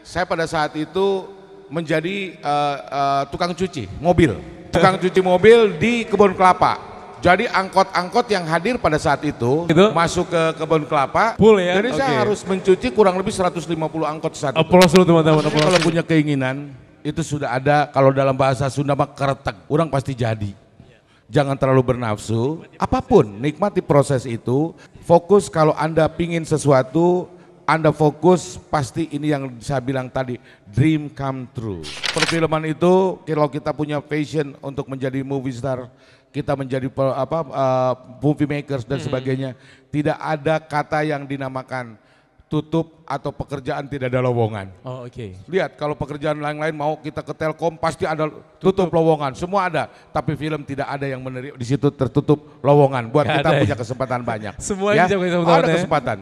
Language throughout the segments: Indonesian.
Saya pada saat itu menjadi tukang cuci mobil. Tukang cuci mobil di kebun kelapa. Jadi angkot-angkot yang hadir pada saat itu masuk ke kebun kelapa. Full ya? Jadi saya harus mencuci kurang lebih 150 angkot saat itu. Aplaus dulu teman-teman. Kalau punya keinginan, itu sudah ada, kalau dalam bahasa Sunda mah keretek, orang pasti jadi. Jangan terlalu bernafsu, apapun nikmati proses itu, fokus kalau Anda pingin sesuatu, Anda fokus pasti ini yang saya bilang tadi, dream come true. Perfilman itu kalau kita punya passion untuk menjadi movie star, kita menjadi movie makers dan sebagainya, tidak ada kata yang dinamakan tutup atau pekerjaan tidak ada lowongan. Oh oke. Lihat kalau pekerjaan lain-lain mau kita ke Telkom pasti ada tutup lowongan, semua ada. Tapi film tidak ada yang menerima, di situ tertutup lowongan. Buat Gak kita ada, punya kesempatan banyak. Semuanya ya? Ada kesempatan.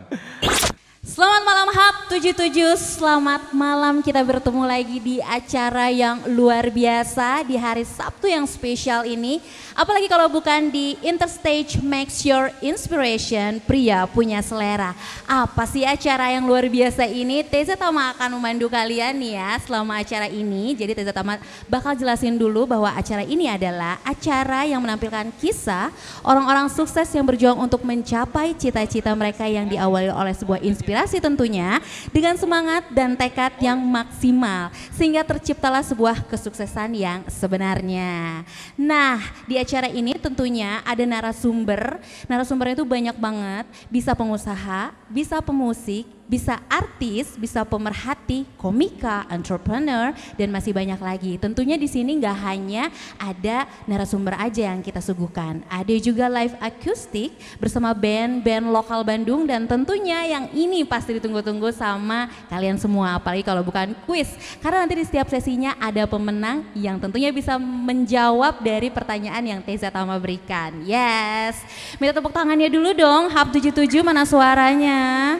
Selamat malam Hub 77, selamat malam kita bertemu lagi di acara yang luar biasa di hari Sabtu yang spesial ini. Apalagi kalau bukan di Interstage Makes Your Inspiration, pria punya selera. Apa sih acara yang luar biasa ini? Teza Tama akan memandu kalian nih ya selama acara ini. Jadi Teza Tama bakal jelasin dulu bahwa acara ini adalah acara yang menampilkan kisah orang-orang sukses yang berjuang untuk mencapai cita-cita mereka yang diawali oleh sebuah inspirasi tentunya dengan semangat dan tekad yang maksimal sehingga terciptalah sebuah kesuksesan yang sebenarnya. Nah, di acara ini tentunya ada narasumber. Narasumbernya itu banyak banget, bisa pengusaha, bisa pemusik, bisa artis, bisa pemerhati, komika, entrepreneur, dan masih banyak lagi. Tentunya di sini nggak hanya ada narasumber aja yang kita suguhkan. Ada juga live akustik bersama band-band lokal Bandung dan tentunya yang ini pasti ditunggu-tunggu sama kalian semua. Apalagi kalau bukan kuis. Karena nanti di setiap sesinya ada pemenang yang tentunya bisa menjawab dari pertanyaan yang Teza Tama berikan. Yes. Minta tepuk tangannya dulu dong. Hub 77 mana suaranya?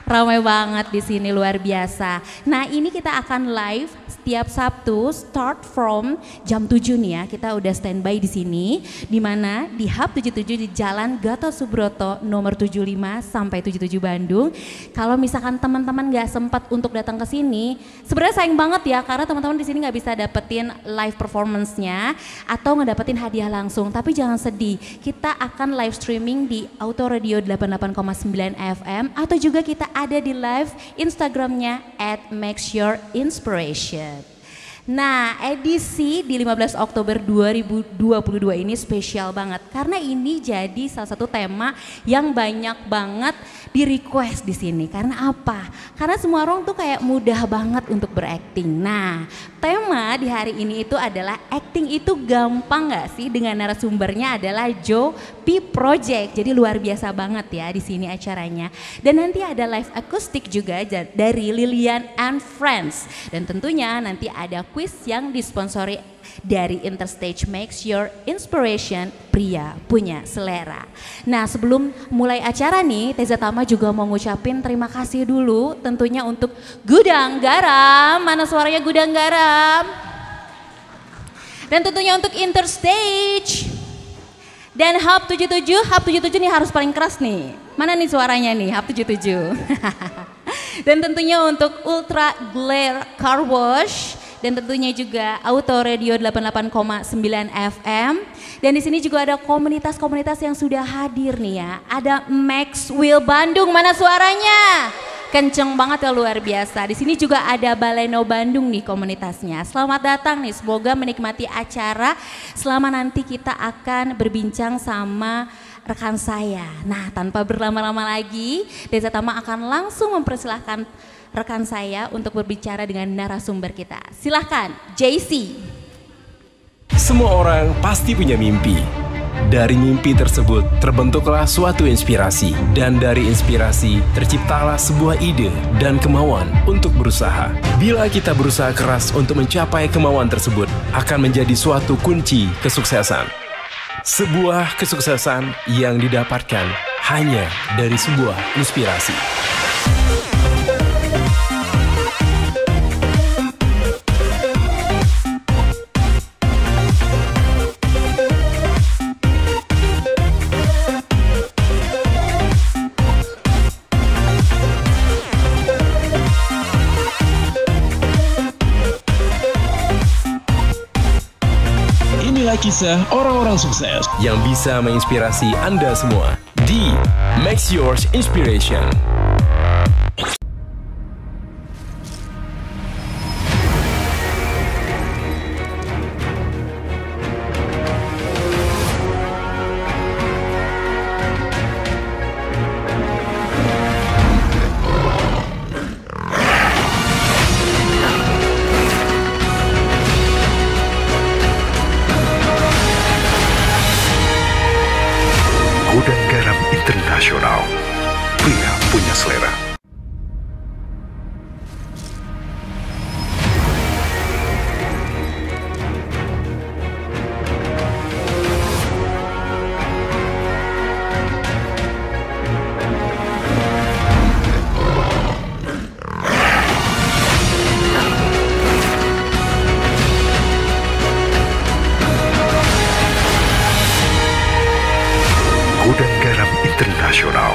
Ramai banget di sini, luar biasa. Nah ini kita akan live setiap Sabtu start from jam 7 nih ya. Kita udah standby di sini, di mana di Hub 77 di Jalan Gatot Subroto nomor 75 sampai 77 Bandung. Kalau misalkan teman-teman nggak sempat untuk datang ke sini, sebenarnya sayang banget ya karena teman-teman di sini nggak bisa dapetin live performance-nya atau ngedapetin hadiah langsung. Tapi jangan sedih, kita akan live streaming di Auto Radio 88,9 FM atau juga kita ada di live Instagramnya @makesyourInspiration. Nah, edisi di 15 Oktober 2022 ini spesial banget karena ini jadi salah satu tema yang banyak banget di request di sini. Karena apa? Karena semua orang tuh kayak mudah banget untuk berakting. Nah, tema di hari ini itu adalah acting itu gampang gak sih? Dengan narasumbernya adalah Joe P Project. Jadi luar biasa banget ya di sini acaranya. Dan nanti ada live akustik juga dari Lilian and Friends. Dan tentunya nanti ada kuis yang disponsori dari Interstage Makes Your Inspiration, pria punya selera. Nah sebelum mulai acara nih, Teza Tama juga mau ngucapin terima kasih dulu tentunya untuk Gudang Garam. Mana suaranya Gudang Garam? Dan tentunya untuk Interstage. Dan Hub 77, Hub 77 nih harus paling keras nih. Mana nih suaranya nih, Hub 77. Dan tentunya untuk Ultra Glare Car Wash. Dan tentunya juga Auto Radio 88,9 FM. Dan di sini juga ada komunitas-komunitas yang sudah hadir nih ya. Ada Max Wheel Bandung, mana suaranya? Kenceng banget ya, luar biasa. Di sini juga ada Baleno Bandung nih komunitasnya. Selamat datang nih, semoga menikmati acara selama nanti kita akan berbincang sama rekan saya. Nah tanpa berlama-lama lagi, Teza Tama akan langsung mempersilahkan rekan saya untuk berbicara dengan narasumber kita. Silahkan, JC. Semua orang pasti punya mimpi. Dari mimpi tersebut terbentuklah suatu inspirasi. Dan dari inspirasi terciptalah sebuah ide dan kemauan untuk berusaha. Bila kita berusaha keras untuk mencapai kemauan tersebut, akan menjadi suatu kunci kesuksesan. Sebuah kesuksesan yang didapatkan hanya dari sebuah inspirasi. kisah-kisah orang-orang sukses yang bisa menginspirasi Anda semua di Make Yours Inspiration. Gudang Garam Internasional, pria punya selera. Gudang Garam Internasional,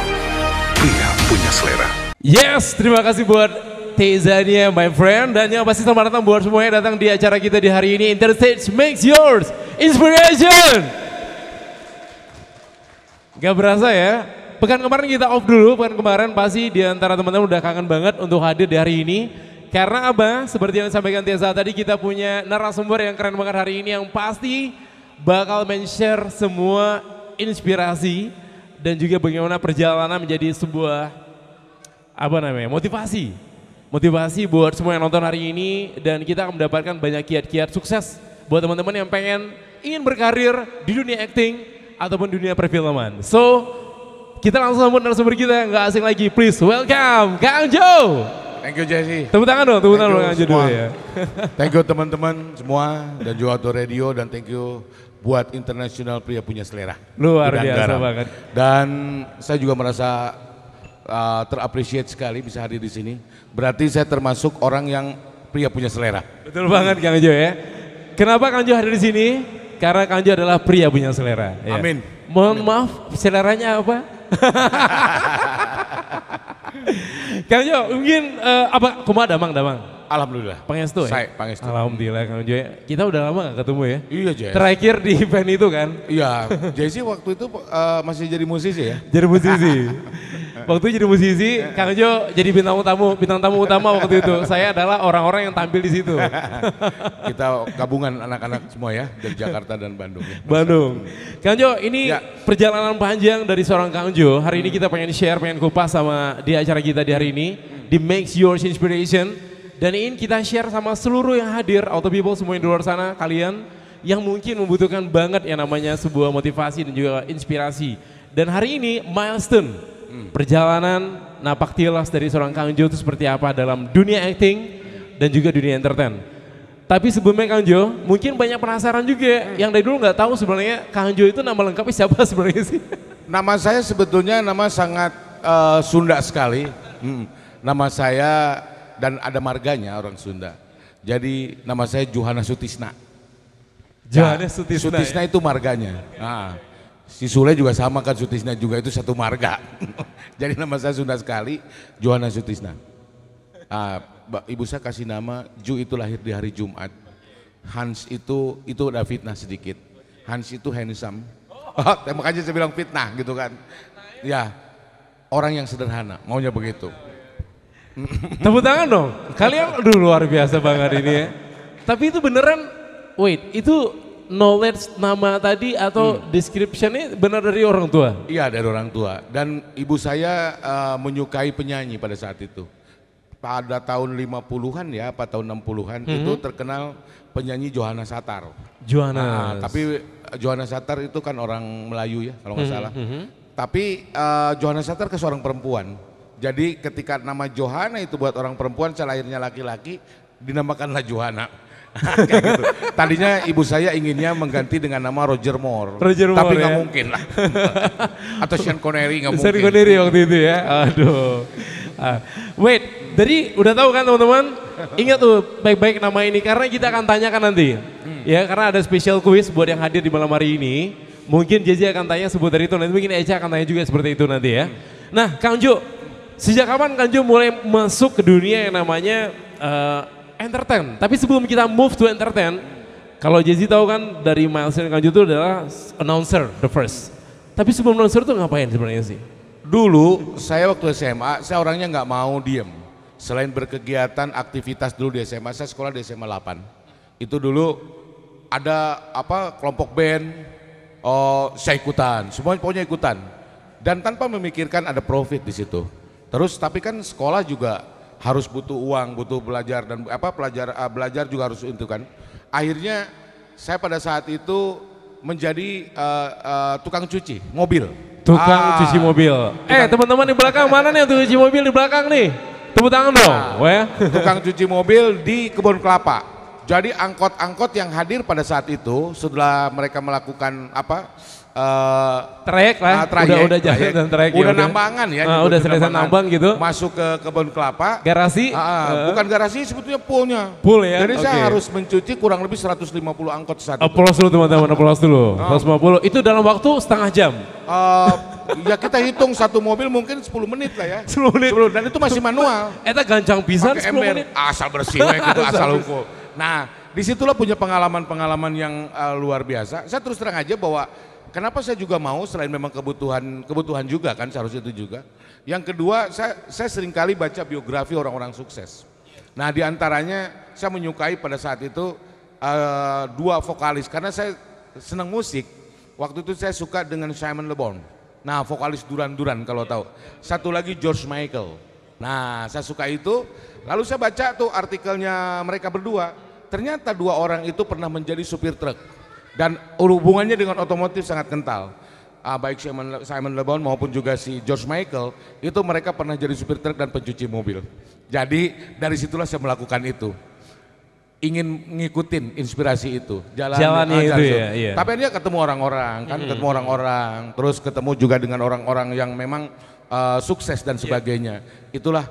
pria punya selera. Yes, terima kasih buat Tezania, my friend. Dan yang pasti selamat datang buat semuanya datang di acara kita di hari ini, Interstage Makes Yours Inspiration. Gak berasa ya, pekan kemarin kita off dulu, pekan kemarin pasti di antara teman-teman udah kangen banget untuk hadir di hari ini. Karena apa, seperti yang disampaikan Teza tadi, kita punya narasumber yang keren banget hari ini yang pasti bakal men-share semua inspirasi dan juga bagaimana perjalanan menjadi sebuah motivasi buat semua yang nonton hari ini, dan kita akan mendapatkan banyak kiat-kiat sukses buat teman-teman yang ingin berkarir di dunia acting ataupun dunia perfilman. So kita langsung sambut narasumber kita, nggak asing lagi, please welcome Kang Jo. Thank you Jesse. Tepuk tangan dong, Kang Jo dulu ya. Thank you teman-teman semua dan juga Auto Radio, dan thank you buat Internasional Pria Punya Selera. Luar Gudang biasa Garam. banget. Dan saya juga merasa terappreciate sekali bisa hadir di sini. Berarti saya termasuk orang yang pria punya selera. Betul banget Kang Jo ya. Kenapa Kang Jo hadir di sini? Karena Kang Jo adalah pria punya selera. Ya. Amin. Mohon maaf, seleranya apa? Kang Jo, mungkin apa? Kumaha damang? Alhamdulillah. Pangestu ya? Saya pangestu. Alhamdulillah Kang Jo ya. Kita udah lama gak ketemu ya? Iya Jess. Terakhir di event itu kan? Iya, Jesse waktu itu masih jadi musisi ya? Jadi musisi. Waktu jadi musisi, Kang Jo jadi bintang tamu utama waktu itu. Saya adalah orang-orang yang tampil di situ. Kita gabungan anak-anak semua ya, dari Jakarta dan Bandung ya. Bandung. Kang Jo, ini Ya. perjalanan panjang dari seorang Kang Jo. Hari ini kita pengen share, pengen kupas sama di acara kita di hari ini, di Makes Yours Inspiration. Dan ingin kita share sama seluruh yang hadir, Auto People semua yang di luar sana, kalian yang mungkin membutuhkan banget yang namanya sebuah motivasi dan juga inspirasi. Dan hari ini milestone, perjalanan napak tilas dari seorang Kang Jo itu seperti apa dalam dunia acting dan juga dunia entertain. Tapi sebelumnya Kang Jo, mungkin banyak penasaran juga yang dari dulu nggak tahu sebenarnya Kang Jo itu nama lengkapnya siapa sebenarnya sih? Nama saya sebetulnya nama sangat Sunda sekali. Nama saya dan ada marganya orang Sunda. Jadi nama saya Johana Sutisna. Johana Sutisna. Sutisna itu marganya. Nah, si Sule juga sama kan, Sutisna juga itu satu marga. Jadi nama saya Sunda sekali, Johana Sutisna. Ibu saya kasih nama Ju itu lahir di hari Jumat. Hans itu udah fitnah sedikit. Hans itu handsome. Makanya saya bilang fitnah gitu kan. Ya, orang yang sederhana, maunya begitu. Tepuk tangan dong, kalian aduh luar biasa banget ini ya. Tapi itu beneran, itu knowledge nama tadi atau description-nya benar dari orang tua? Iya, dari orang tua. Dan ibu saya menyukai penyanyi pada saat itu. Pada tahun 50-an ya, apa tahun 60-an itu terkenal penyanyi Johana Satar. Johana. Tapi Johana Satar itu kan orang Melayu ya kalau nggak salah. Tapi Johana Satar ke seorang perempuan. Jadi ketika nama Johana itu buat orang perempuan, lahirnya laki-laki, dinamakanlah Johana. Kayak gitu. Tadinya ibu saya inginnya mengganti dengan nama Roger Moore. Tapi nggak mungkin lah. Atau Sean Connery nggak mungkin. Sean Connery waktu itu ya. Aduh. Jadi udah tahu kan teman-teman? Ingat tuh baik-baik nama ini karena kita akan tanyakan nanti. Ya karena ada special quiz buat yang hadir di malam hari ini. Mungkin Jezi akan tanya seputar itu, nanti mungkin Eca akan tanya juga seperti itu nanti ya. Nah Kang Jo, sejak kapan Kang Jo mulai masuk ke dunia yang namanya entertain? Tapi sebelum kita move to entertain, Kalau Jay-Z tahu kan dari milestone Kang Jo itu adalah announcer, the first. Tapi sebelum announcer tuh ngapain sebenarnya sih? Dulu saya waktu SMA, saya orangnya nggak mau diem. Selain berkegiatan, aktivitas dulu di SMA, saya sekolah di SMA 8. Itu dulu ada kelompok band, saya ikutan, semuanya pokoknya ikutan. Dan tanpa memikirkan ada profit di situ. Terus tapi kan sekolah juga harus butuh uang, butuh belajar dan belajar juga harus itu kan. Akhirnya saya pada saat itu menjadi tukang cuci mobil. Tukang cuci mobil. Teman-teman di belakang mana nih tukang cuci mobil di belakang nih? Tepuk tangan dong. Tukang cuci mobil di Kebun Kelapa. Jadi angkot-angkot yang hadir pada saat itu setelah mereka melakukan trayek lah, udah jalan dan trayek. Udah nambangan ya. Udah selesai nambang gitu. Masuk ke Kebun Kelapa. Garasi? Bukan garasi, sebetulnya poolnya. Pool ya? Jadi saya harus mencuci kurang lebih 150 angkot saat itu. Aplaus dulu teman-teman, aplaus dulu. 150, itu dalam waktu setengah jam? Ya kita hitung satu mobil mungkin 10 menit lah ya. 10 menit? Dan itu masih manual. Eta gancang pisan 10 ember. menit? Asal bersih, gitu, asal hukum. Nah disitulah punya pengalaman-pengalaman yang luar biasa. Saya terus terang aja bahwa kenapa saya juga mau selain memang kebutuhan juga kan seharusnya itu juga. Yang kedua saya seringkali baca biografi orang-orang sukses. Nah diantaranya saya menyukai pada saat itu dua vokalis karena saya senang musik. Waktu itu saya suka dengan Simon Le Bon. Nah vokalis Duran Duran kalau tahu. Satu lagi George Michael. Nah saya suka itu. Lalu saya baca tuh artikelnya mereka berdua. Ternyata dua orang itu pernah menjadi supir truk. Dan hubungannya dengan otomotif sangat kental. Baik Simon Le Bon maupun juga si George Michael, itu mereka pernah jadi supir truk dan pencuci mobil. Jadi dari situlah saya melakukan itu. Ingin ngikutin inspirasi itu. Jalannya itu ya. Iya. Tapi dia ketemu orang-orang, kan ketemu orang-orang. Terus ketemu juga dengan orang-orang yang memang sukses dan sebagainya. Itulah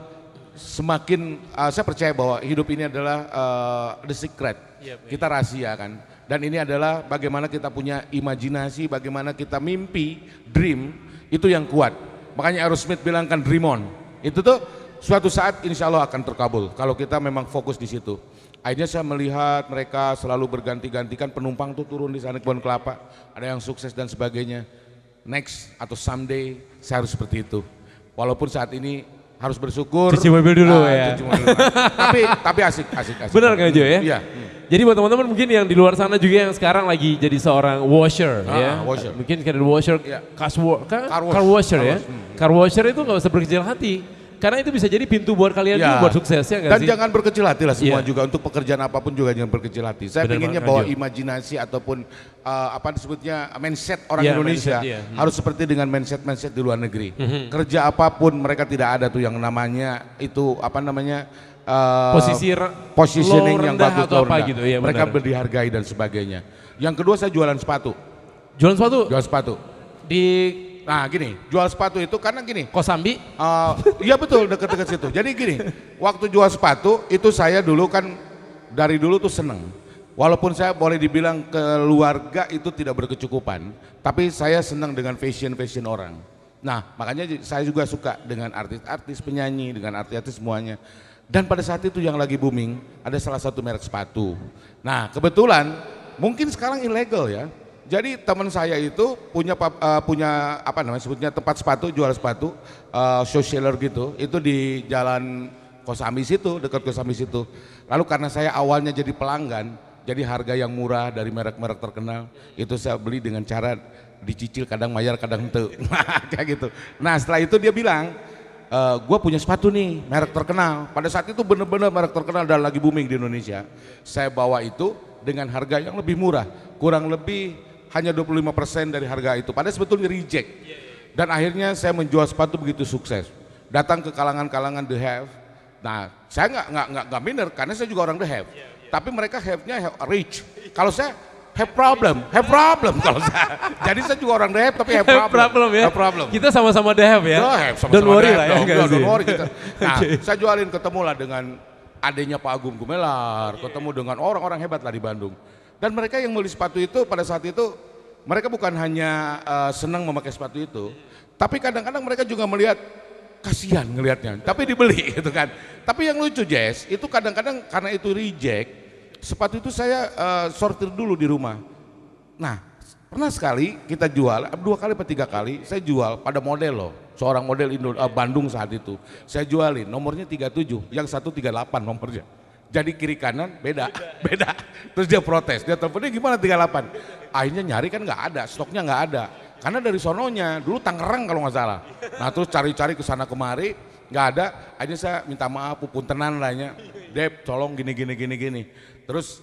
semakin saya percaya bahwa hidup ini adalah the secret. Kita rahasia kan. Dan ini adalah bagaimana kita punya imajinasi, bagaimana kita mimpi, dream, itu yang kuat. Makanya Aerosmith bilang kan dream on. Itu tuh suatu saat insya Allah akan terkabul kalau kita memang fokus di situ. Akhirnya saya melihat mereka selalu berganti-gantikan penumpang tuh turun di sana Kebun Kelapa. Ada yang sukses dan sebagainya. Next atau someday saya harus seperti itu. Walaupun saat ini harus bersyukur. Cuci mobil dulu ya. Cuci mobil. tapi asik. Benar kan Jo ya? Iya. Jadi buat teman-teman mungkin yang di luar sana juga yang sekarang lagi jadi seorang washer ya. Washer. Mungkin kayak washer, car washer ya. Car washer itu nggak usah berkecil hati. Karena itu bisa jadi pintu buat kalian juga buat sukses ya nggak sih? Dan jangan berkecil hati lah semua juga untuk pekerjaan apapun juga jangan berkecil hati. Saya inginnya bahwa imajinasi ataupun apa disebutnya mindset orang Indonesia harus seperti dengan mindset di luar negeri. Kerja apapun mereka tidak ada tuh yang namanya itu apa namanya positioning yang bagus atau apa gitu. Ya, mereka dihargai dan sebagainya. Yang kedua saya jualan sepatu. Jualan sepatu? Jualan sepatu. Nah gini, jual sepatu itu karena gini. Kosambi? Iya betul, deket-deket situ. Jadi gini, waktu jual sepatu itu saya dulu kan dari dulu tuh seneng. Walaupun saya boleh dibilang keluarga itu tidak berkecukupan, tapi saya senang dengan fashion orang. Nah makanya saya juga suka dengan artis-artis penyanyi, dengan artis-artis semuanya. Dan pada saat itu yang lagi booming ada salah satu merek sepatu. Nah kebetulan mungkin sekarang ilegal ya. Jadi teman saya itu punya apa namanya sebutnya tempat sepatu, jual sepatu, show seller gitu. Itu di Jalan Kosambi situ, dekat Kosambi situ. Lalu karena saya awalnya jadi pelanggan, jadi harga yang murah dari merek-merek terkenal, itu saya beli dengan cara dicicil kadang bayar kadang ente. Kayak gitu. Nah setelah itu dia bilang, gue punya sepatu nih merek terkenal. Pada saat itu benar-benar merek terkenal dan lagi booming di Indonesia. Saya bawa itu dengan harga yang lebih murah, kurang lebih hanya 25% dari harga itu. Padahal sebetulnya reject. Dan akhirnya saya menjual sepatu begitu sukses. Datang ke kalangan-kalangan the have. Nah, saya nggak minder karena saya juga orang the have. Tapi mereka have-nya rich. Kalau saya have problem kalau saya. Jadi saya juga orang the have tapi have problem. Ya. Have problem. Kita sama-sama the have ya. Don't worry lah ya. Don't worry kita. Nah, saya jualin ketemu lah dengan adanya Pak Agung Gumelar, ketemu dengan orang-orang hebat lah di Bandung. Dan mereka yang beli sepatu itu pada saat itu mereka bukan hanya senang memakai sepatu itu, tapi kadang-kadang mereka juga melihat kasihan ngelihatnya, tapi dibeli gitu kan. Tapi yang lucu Jess, itu kadang-kadang karena itu reject, sepatu itu saya sortir dulu di rumah. Nah, pernah sekali kita jual, 2 kali atau 3 kali saya jual pada model loh. Seorang model Bandung saat itu. Saya jualin, nomornya 37, yang satu 38 nomornya. Jadi kiri kanan beda. Terus dia protes, dia teleponnya gimana 38? Akhirnya nyari kan nggak ada, stoknya nggak ada. Karena dari sononya, dulu Tangerang kalau nggak salah. Nah terus cari-cari ke sana kemari, nggak ada. Akhirnya saya minta maaf, puntenan lahnya. Deb, tolong gini. Terus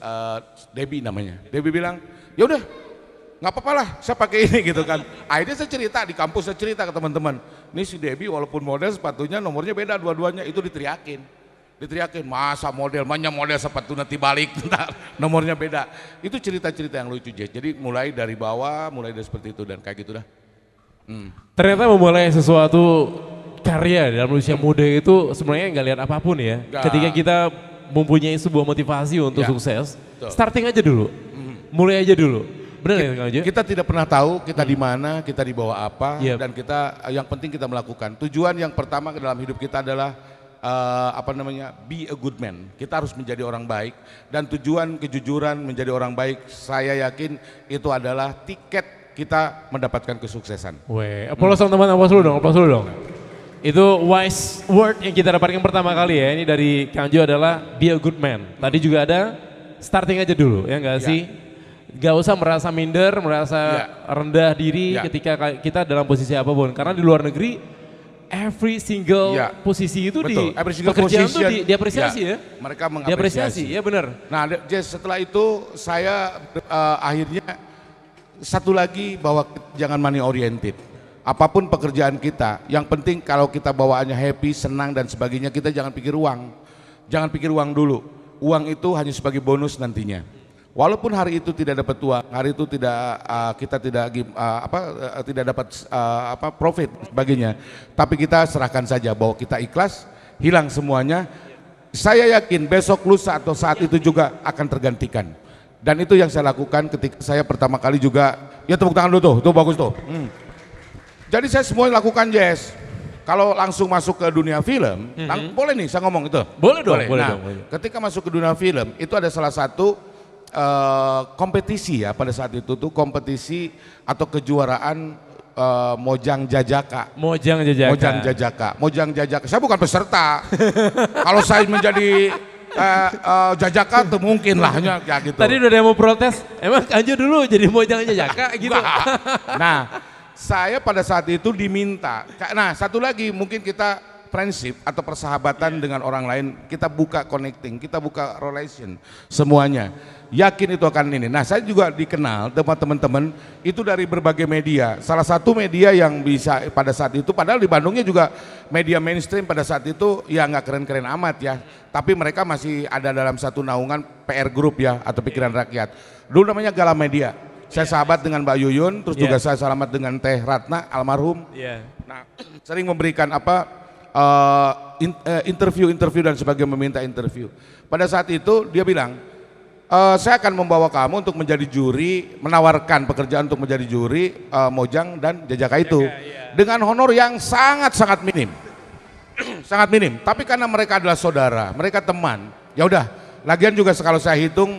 Debbie namanya. Debbie bilang, ya udah, nggak apa-apa lah, saya pakai ini gitu kan. Akhirnya saya cerita di kampus, saya cerita ke teman-teman. Ini si Debbie walaupun model sepatunya nomornya beda dua-duanya, itu diteriakin, masa model sepatu nanti balik, nomornya beda. Itu cerita-cerita yang lucu, Jess. Jadi mulai dari bawah, mulai dari seperti itu dan kayak gitu dah. Ternyata memulai sesuatu karya dalam usia muda itu sebenarnya nggak lihat apapun ya. Nggak. Ketika kita mempunyai sebuah motivasi untuk Ya, sukses, betul. starting aja dulu, mulai aja dulu. Benar ya Kang Jo? Kita tidak pernah tahu kita di mana, kita di bawah apa, Yep. dan kita yang penting kita melakukan. Tujuan yang pertama dalam hidup kita adalah be a good man. Kita harus menjadi orang baik, dan tujuan kejujuran menjadi orang baik, saya yakin itu adalah tiket kita mendapatkan kesuksesan. Weh, aplaus teman-teman, aplaus dulu dong. Itu wise word yang kita dapatkan pertama kali ya, ini dari Kang Jo adalah be a good man. Tadi juga ada starting aja dulu, ya enggak Ya. sih? Gak usah merasa minder, merasa rendah diri Ya. ketika kita dalam posisi apapun. Karena di luar negeri, every single Ya. posisi itu Betul, di every single pekerjaan position, itu diapresiasi ya. Mereka Diapresiasi, mengapresiasi. ya benar. Nah, Jess, setelah itu saya akhirnya satu lagi bahwa jangan money oriented. Apapun pekerjaan kita, yang penting kalau kita bawaannya happy, senang dan sebagainya, kita jangan pikir uang. Jangan pikir uang dulu. Uang itu hanya sebagai bonus nantinya. Walaupun hari itu tidak dapat uang, hari itu kita tidak dapat profit sebagainya, tapi kita serahkan saja bahwa kita ikhlas, hilang semuanya. Saya yakin besok, lusa atau saat itu juga akan tergantikan. Dan itu yang saya lakukan ketika saya pertama kali juga. Ya tepuk tangan dulu tuh bagus tuh. Jadi saya semua lakukan, Jess. Kalau langsung masuk ke dunia film, boleh nih saya ngomong itu? Boleh dong, boleh Nah, dong, boleh. ketika masuk ke dunia film, itu ada salah satu kompetisi ya pada saat itu tuh, kompetisi atau kejuaraan Mojang Jajaka. Mojang Jajaka. Mojang Jajaka. Saya bukan peserta. Kalau saya menjadi Jajaka tuh mungkin lah ya gitu. Tadi udah ada yang mau protes, emang Kang Jo dulu jadi Mojang Jajaka gitu. Nah, saya pada saat itu diminta. Nah, satu lagi mungkin kita friendship atau persahabatan dengan orang lain, kita buka connecting, kita buka relation semuanya. Yakin itu akan ini. Nah, saya juga dikenal teman-teman itu dari berbagai media. Salah satu media yang bisa pada saat itu, padahal di Bandungnya juga media mainstream pada saat itu ya nggak keren-keren amat ya. Tapi mereka masih ada dalam satu naungan PR Group ya, atau Pikiran Rakyat. Dulu namanya Gala Media. Saya sahabat dengan Mbak Yuyun, terus juga saya selamat dengan Teh Ratna almarhum. Nah, sering memberikan interview dan sebagainya, meminta interview. Pada saat itu dia bilang, saya akan membawa kamu untuk menjadi juri, menawarkan pekerjaan untuk menjadi juri Mojang dan Jajaka itu dengan honor yang sangat-sangat minim. Sangat minim, tapi karena mereka adalah saudara, mereka teman, ya udah. Lagian juga kalau saya hitung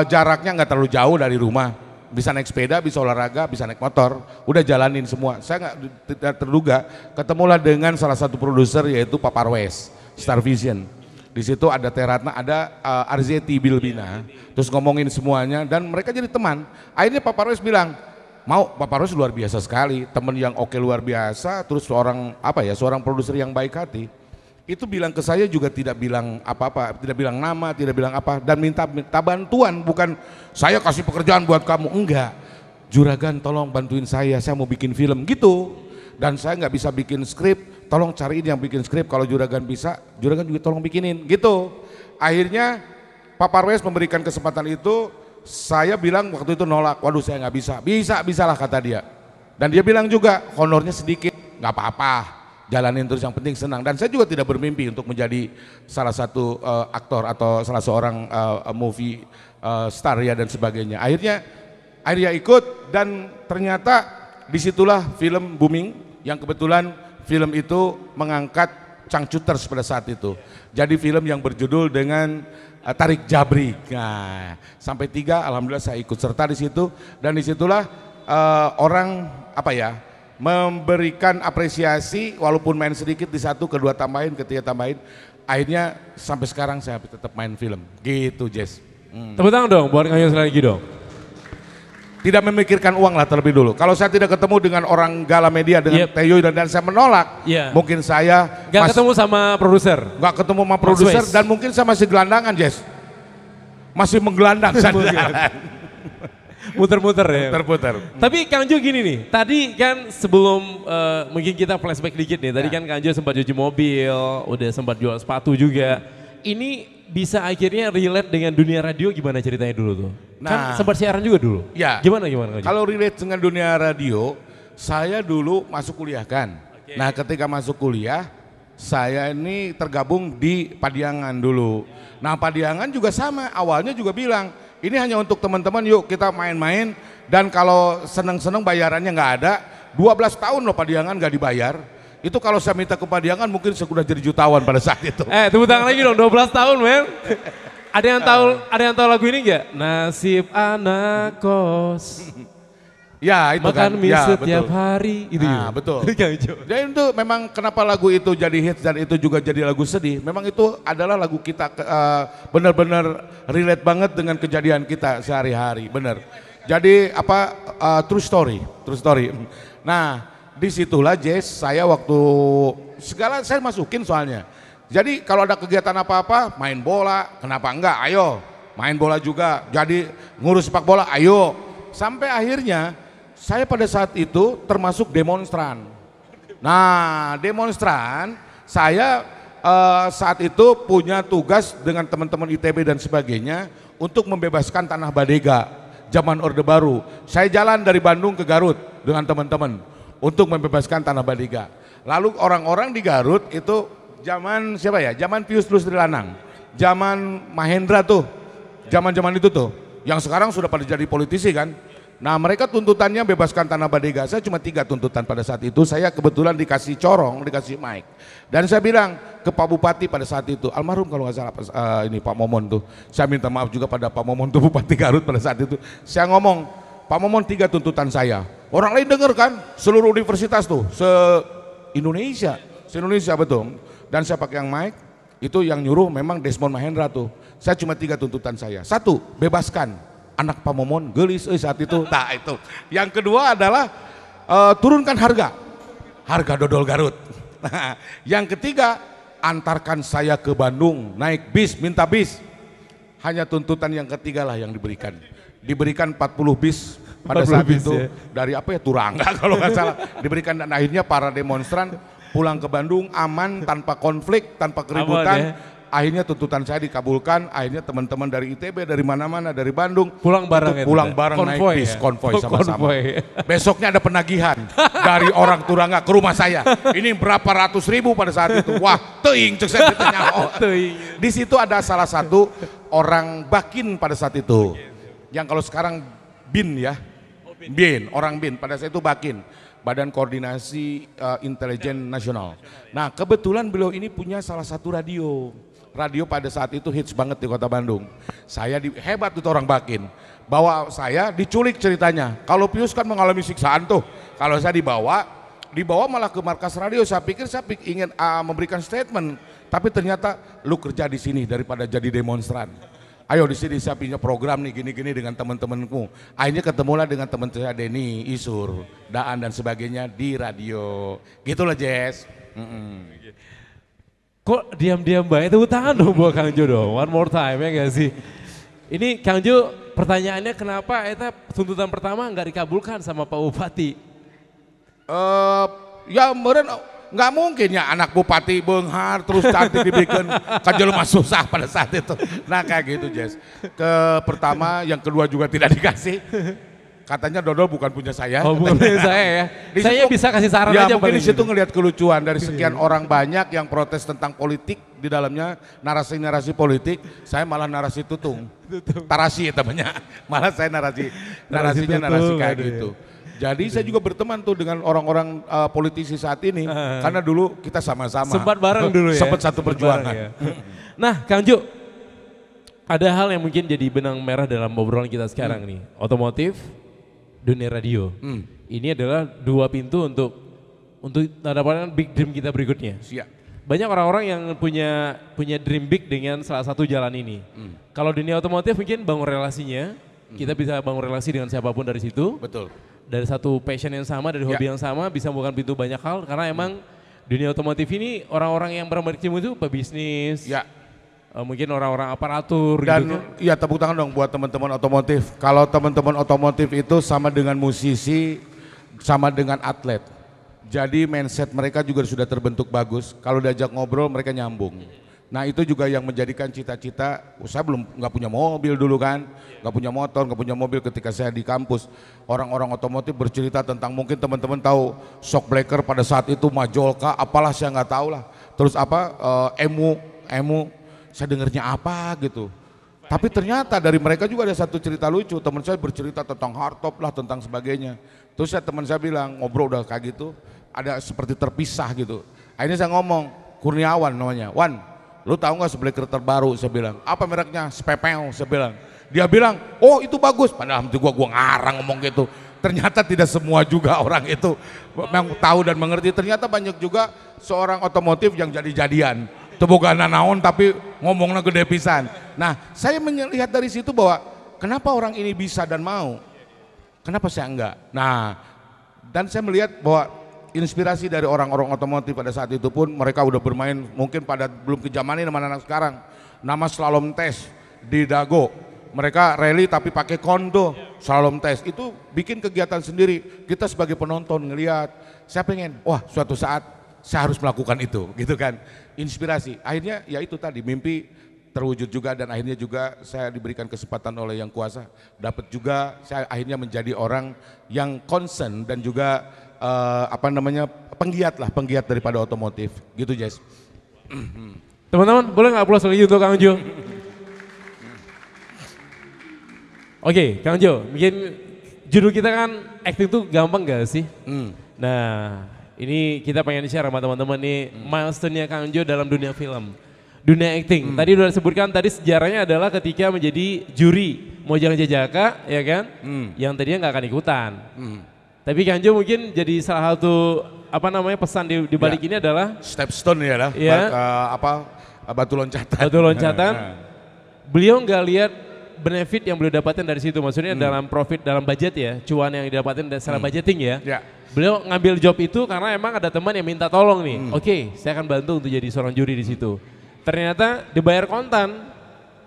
jaraknya nggak terlalu jauh dari rumah, bisa naik sepeda, bisa olahraga, bisa naik motor, udah jalanin semua. Saya tidak terduga ketemulah dengan salah satu produser yaitu Pak Parwes, Star Vision. Di situ ada Teratna, ada Arzeti Bilbina, terus ngomongin semuanya dan mereka jadi teman. Akhirnya Pak Parwes bilang, mau. Pak Parwes luar biasa sekali, teman yang oke luar biasa, terus seorang produser yang baik hati. Itu bilang ke saya juga tidak bilang apa-apa, tidak bilang nama, tidak bilang apa, dan minta bantuan, bukan saya kasih pekerjaan buat kamu, enggak. Juragan tolong bantuin saya mau bikin film gitu. Dan saya nggak bisa bikin skrip, tolong cariin yang bikin skrip, kalau Juragan bisa, Juragan juga tolong bikinin gitu. Akhirnya Pak Parwes memberikan kesempatan itu, saya bilang waktu itu nolak, waduh saya nggak bisa, bisalah kata dia. Dan dia bilang juga honornya sedikit, nggak apa-apa, jalanin terus yang penting senang. Dan saya juga tidak bermimpi untuk menjadi salah satu aktor atau salah seorang movie star ya dan sebagainya. Akhirnya ikut dan ternyata disitulah film booming, yang kebetulan film itu mengangkat Changcuters pada saat itu. Jadi film yang berjudul dengan Tarik Jabrik. Nah, sampai 3 alhamdulillah saya ikut serta di situ dan disitulah orang memberikan apresiasi walaupun main sedikit di 1, kedua tambahin, ketiga tambahin. Akhirnya sampai sekarang saya tetap main film. Gitu, Jess. Tepuk tangan dong buat Kang Jo sekali lagi dong. Tidak memikirkan uang lah terlebih dulu. Kalau saya tidak ketemu dengan orang Gala Media, dengan Teyo dan saya menolak, mungkin saya nggak ketemu sama produser. Nggak ketemu sama produser dan mungkin saya masih gelandangan, Jess. Masih menggelandang saya di jalan. Muter-muter ya. Muter-muter. Tapi Kang Jo gini nih, tadi kan sebelum mungkin kita flashback dikit nih, tadi kan Kang Jo sempat cuci mobil, udah sempat jual sepatu juga. Ini bisa akhirnya relate dengan dunia radio gimana ceritanya dulu tuh? Kan sempat siaran juga dulu. Ya. Gimana? Kalau relate dengan dunia radio, saya dulu masuk kuliah kan. Nah ketika masuk kuliah, saya ini tergabung di Padiangan dulu. Nah Padiangan juga sama, awalnya juga bilang, ini hanya untuk teman-teman yuk kita main-main dan kalau seneng-seneng bayarannya nggak ada. 12 tahun loh Padiangan nggak dibayar. Itu kalau saya minta ke Padiangan mungkin sudah jadi jutawan pada saat itu. Tepuk tangan lagi dong, 12 tahun men. Ada yang tahu lagu ini nggak? Nasib anak kos. Ya itu makan kan. mie Ya, setiap betul. hari. Itu nah, betul. Jadi itu memang kenapa lagu itu jadi hits dan itu juga jadi lagu sedih. Memang itu adalah lagu kita benar-benar relate banget dengan kejadian kita sehari-hari. Benar. Jadi true story. Nah disitulah Jess, saya waktu segala saya masukin soalnya. Jadi kalau ada kegiatan apa-apa, main bola, kenapa enggak? Ayo, main bola juga. Jadi ngurus sepak bola, ayo. Sampai akhirnya saya pada saat itu termasuk demonstran. Nah, demonstran saya saat itu punya tugas dengan teman-teman ITB dan sebagainya untuk membebaskan Tanah Badega zaman Orde Baru. Saya jalan dari Bandung ke Garut dengan teman-teman untuk membebaskan Tanah Badega. Lalu orang-orang di Garut itu zaman siapa ya? Zaman Pius Lusri Lanang, zaman Mahendra tuh, zaman-zaman itu tuh, yang sekarang sudah pada jadi politisi kan. Nah mereka tuntutannya bebaskan Tanah Badega. Saya cuma 3 tuntutan pada saat itu. Saya kebetulan dikasih corong, dikasih mic. Dan saya bilang ke Pak Bupati pada saat itu, almarhum kalau nggak salah ini Pak Momon tuh. Saya minta maaf juga pada Pak Momon tuh, Bupati Garut pada saat itu. Saya ngomong, Pak Momon 3 tuntutan saya. Orang lain denger kan, seluruh universitas tuh, se-Indonesia betul. Dan saya pakai yang mic, itu yang nyuruh memang Desmond Mahendra tuh. Saya cuma 3 tuntutan saya. 1, bebaskan anak Pak Momon, gelis saat itu. Nah itu. Yang kedua adalah turunkan harga dodol Garut. Nah, yang ketiga, antarkan saya ke Bandung, naik bis, minta bis. Hanya tuntutan yang ketiga lah yang diberikan. Diberikan 40 bis pada saat itu dari Turangga kalau nggak salah diberikan dan akhirnya para demonstran pulang ke Bandung aman tanpa konflik tanpa keributan. Akhirnya tuntutan saya dikabulkan. Akhirnya teman-teman dari ITB dari mana-mana dari Bandung pulang bareng naik bis konvoy sama-sama. Besoknya ada penagihan dari orang Turangga ke rumah saya. Ini berapa ratus ribu pada saat itu. Wah, teuing cek saya ditanya. Di situ ada salah satu orang Bakin pada saat itu. Yang kalau sekarang BIN ya. Orang BIN, pada saat itu Bakin, Badan Koordinasi Intelijen Nasional. Nah kebetulan beliau ini punya salah satu radio pada saat itu hits banget di kota Bandung. Saya hebat itu orang Bakin, bawa saya diculik ceritanya. Kalau Pius kan mengalami siksaan tuh, kalau saya dibawa malah ke markas radio. Saya pikir ingin memberikan statement, tapi ternyata lu kerja di sini daripada jadi demonstran. Ayo di sini saya punya program nih gini-gini dengan teman-temanku. Akhirnya ketemulah dengan teman saya Denny, Isur, Daan dan sebagainya di radio. Gitulah Jess. Kok diam-diam baik? Tepuk tangan dong buat Kang Jo dong. One more time ya gak sih? Ini Kang Jo pertanyaannya kenapa tuntutan pertama nggak dikabulkan sama Pak Bupati? Ya meren nggak mungkin ya anak bupati benghar terus cantik dibikin kajelma susah pada saat itu. Nah kayak gitu Jess. Pertama, yang kedua juga tidak dikasih. Katanya dodol bukan punya saya. Oh bukan punya saya ya. Saya bisa kasih saran ya, aja. Mungkin di situ ngelihat kelucuan dari sekian orang banyak yang protes tentang politik di dalamnya narasi-narasi politik. Saya malah narasi tutung. Tarasi ya temannya. Malah saya narasinya narasi kayak gitu. Jadi saya juga berteman tuh dengan orang-orang politisi saat ini, karena dulu kita sama-sama. Sempat bareng dulu ya? Sempat satu perjuangan. Ya. Nah Kang Jo, ada hal yang mungkin jadi benang merah dalam obrolan kita sekarang nih. Otomotif, dunia radio. Ini adalah dua pintu untuk mendapatkan big dream kita berikutnya. Siap. Banyak orang-orang yang punya dream big dengan salah satu jalan ini. Kalau dunia otomotif mungkin bangun relasinya, kita bisa bangun relasi dengan siapapun dari situ. Betul. Dari satu passion yang sama, dari hobi yang sama, bisa membuka pintu banyak hal. Karena emang dunia otomotif ini orang-orang yang berkecimpung itu pebisnis, mungkin orang-orang aparatur dan gitu kan. ya tepuk tangan dong buat teman-teman otomotif. Kalau teman-teman otomotif itu sama dengan musisi, sama dengan atlet. Jadi mindset mereka juga sudah terbentuk bagus. Kalau diajak ngobrol mereka nyambung. Nah itu juga yang menjadikan cita-cita. Saya nggak punya mobil dulu kan, nggak punya motor, nggak punya mobil ketika saya di kampus. Orang-orang otomotif bercerita tentang mungkin teman-teman tahu shockbreaker pada saat itu, Majolka, apalah saya nggak tahu lah. Terus apa emu, saya dengernya apa gitu. Tapi ternyata dari mereka juga ada satu cerita lucu. Teman saya bercerita tentang hardtop lah, tentang sebagainya. Terus teman saya bilang ngobrol udah kayak gitu, ada seperti terpisah gitu. Akhirnya saya ngomong, Kurniawan namanya, Wan, lu tahu nggak shockbreaker terbaru? Saya bilang, apa mereknya? Spepeo, saya bilang. Dia bilang, oh itu bagus. Padahal gua ngarang ngomong gitu. Ternyata tidak semua juga orang itu memang tahu dan mengerti. Ternyata banyak juga seorang otomotif yang jadi-jadian. Teboga nanaon tapi ngomongnya gede pisan. Nah, saya melihat dari situ bahwa kenapa orang ini bisa dan mau, kenapa saya enggak. Nah, dan saya melihat bahwa inspirasi dari orang-orang otomotif pada saat itu pun mereka udah bermain mungkin pada belum ke zaman ini anak sekarang. Nama slalom test di Dago. Mereka rally tapi pakai kondo, slalom test. Itu bikin kegiatan sendiri. Kita sebagai penonton ngelihat, saya pengen, wah suatu saat saya harus melakukan itu, gitu kan. Inspirasi. Akhirnya ya itu tadi, mimpi terwujud juga dan akhirnya juga saya diberikan kesempatan oleh Yang Kuasa. Dapat juga saya akhirnya menjadi orang yang concern dan juga penggiat daripada otomotif. Gitu, Jess. Teman-teman, boleh nggak aplaus lagi untuk Kang Jo? Oke, Kang Jo, mungkin judul kita kan acting tuh gampang gak sih? Nah, ini kita pengen share sama teman-teman nih milestone-nya Kang Jo dalam dunia film, dunia acting. Tadi udah disebutkan, tadi sejarahnya adalah ketika menjadi juri Mojang Jajaka, ya kan? Yang tadinya nggak akan ikutan. Tapi Kang Jo mungkin jadi salah satu pesan di balik ini adalah stepstone ya lah, batu loncatan. Batu loncatan. Beliau nggak lihat benefit yang beliau dapatkan dari situ, maksudnya dalam profit, dalam budget ya, cuan yang didapatkan secara budgeting ya. Beliau ngambil job itu karena emang ada teman yang minta tolong nih. Oke, saya akan bantu untuk jadi seorang juri di situ. Ternyata dibayar kontan,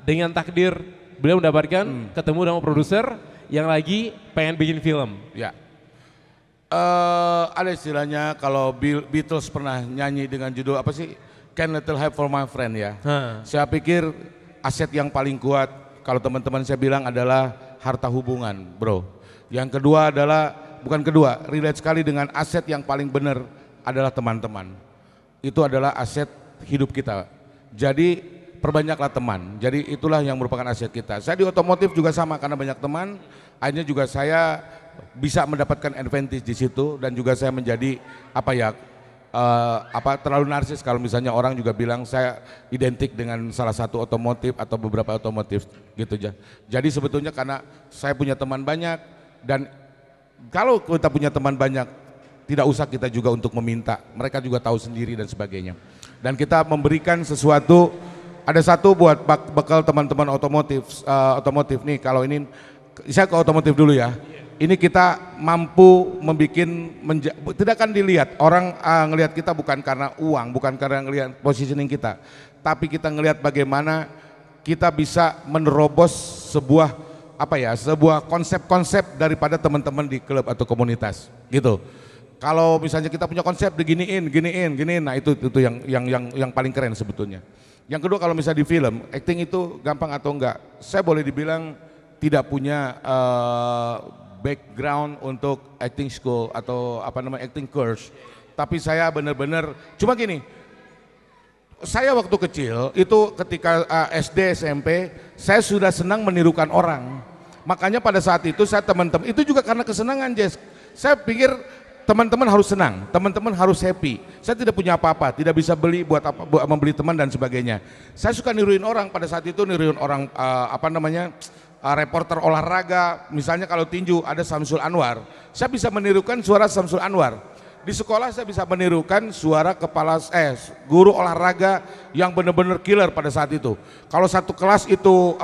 dengan takdir beliau mendapatkan ketemu dengan produser yang lagi pengen bikin film. Ya. Ada istilahnya kalau Beatles pernah nyanyi dengan judul apa sih? Can Little Help for My Friend ya. Saya pikir aset yang paling kuat kalau teman-teman saya bilang adalah harta hubungan, bro. Yang kedua adalah, relate sekali dengan aset yang paling benar adalah teman-teman. Itu adalah aset hidup kita. Jadi perbanyaklah teman. Jadi itulah yang merupakan aset kita. Saya di otomotif juga sama karena banyak teman. Akhirnya juga saya bisa mendapatkan advantage di situ dan juga saya menjadi terlalu narsis kalau misalnya orang juga bilang saya identik dengan salah satu otomotif atau beberapa otomotif gitu aja. Jadi sebetulnya karena saya punya teman banyak dan kalau kita punya teman banyak tidak usah kita juga untuk meminta, mereka juga tahu sendiri dan sebagainya. Dan kita memberikan sesuatu, ada satu buat bekal teman-teman otomotif nih, kalau ini saya ke otomotif dulu ya. Ini kita mampu tidak akan dilihat orang ngelihat kita bukan karena uang, bukan karena ngelihat positioning kita, tapi kita ngelihat bagaimana kita bisa menerobos sebuah konsep-konsep daripada teman-teman di klub atau komunitas, gitu. Kalau misalnya kita punya konsep diginiin, nah itu yang paling keren sebetulnya. Yang kedua kalau misalnya di film, acting itu gampang atau enggak? Saya boleh dibilang tidak punya background untuk acting school atau acting course, tapi saya benar-benar cuma gini, saya waktu kecil itu ketika SD SMP saya sudah senang menirukan orang, makanya pada saat itu saya teman-teman itu juga karena kesenangan, Jess. Saya pikir teman-teman harus senang, teman-teman harus happy. Saya tidak punya apa-apa, tidak bisa beli buat apa, buat membeli teman dan sebagainya. Saya suka niruin orang, pada saat itu niruin orang reporter olahraga. Misalnya kalau tinju ada Samsul Anwar, saya bisa menirukan suara Samsul Anwar. Di sekolah saya bisa menirukan suara guru olahraga yang benar-benar killer pada saat itu. Kalau satu kelas itu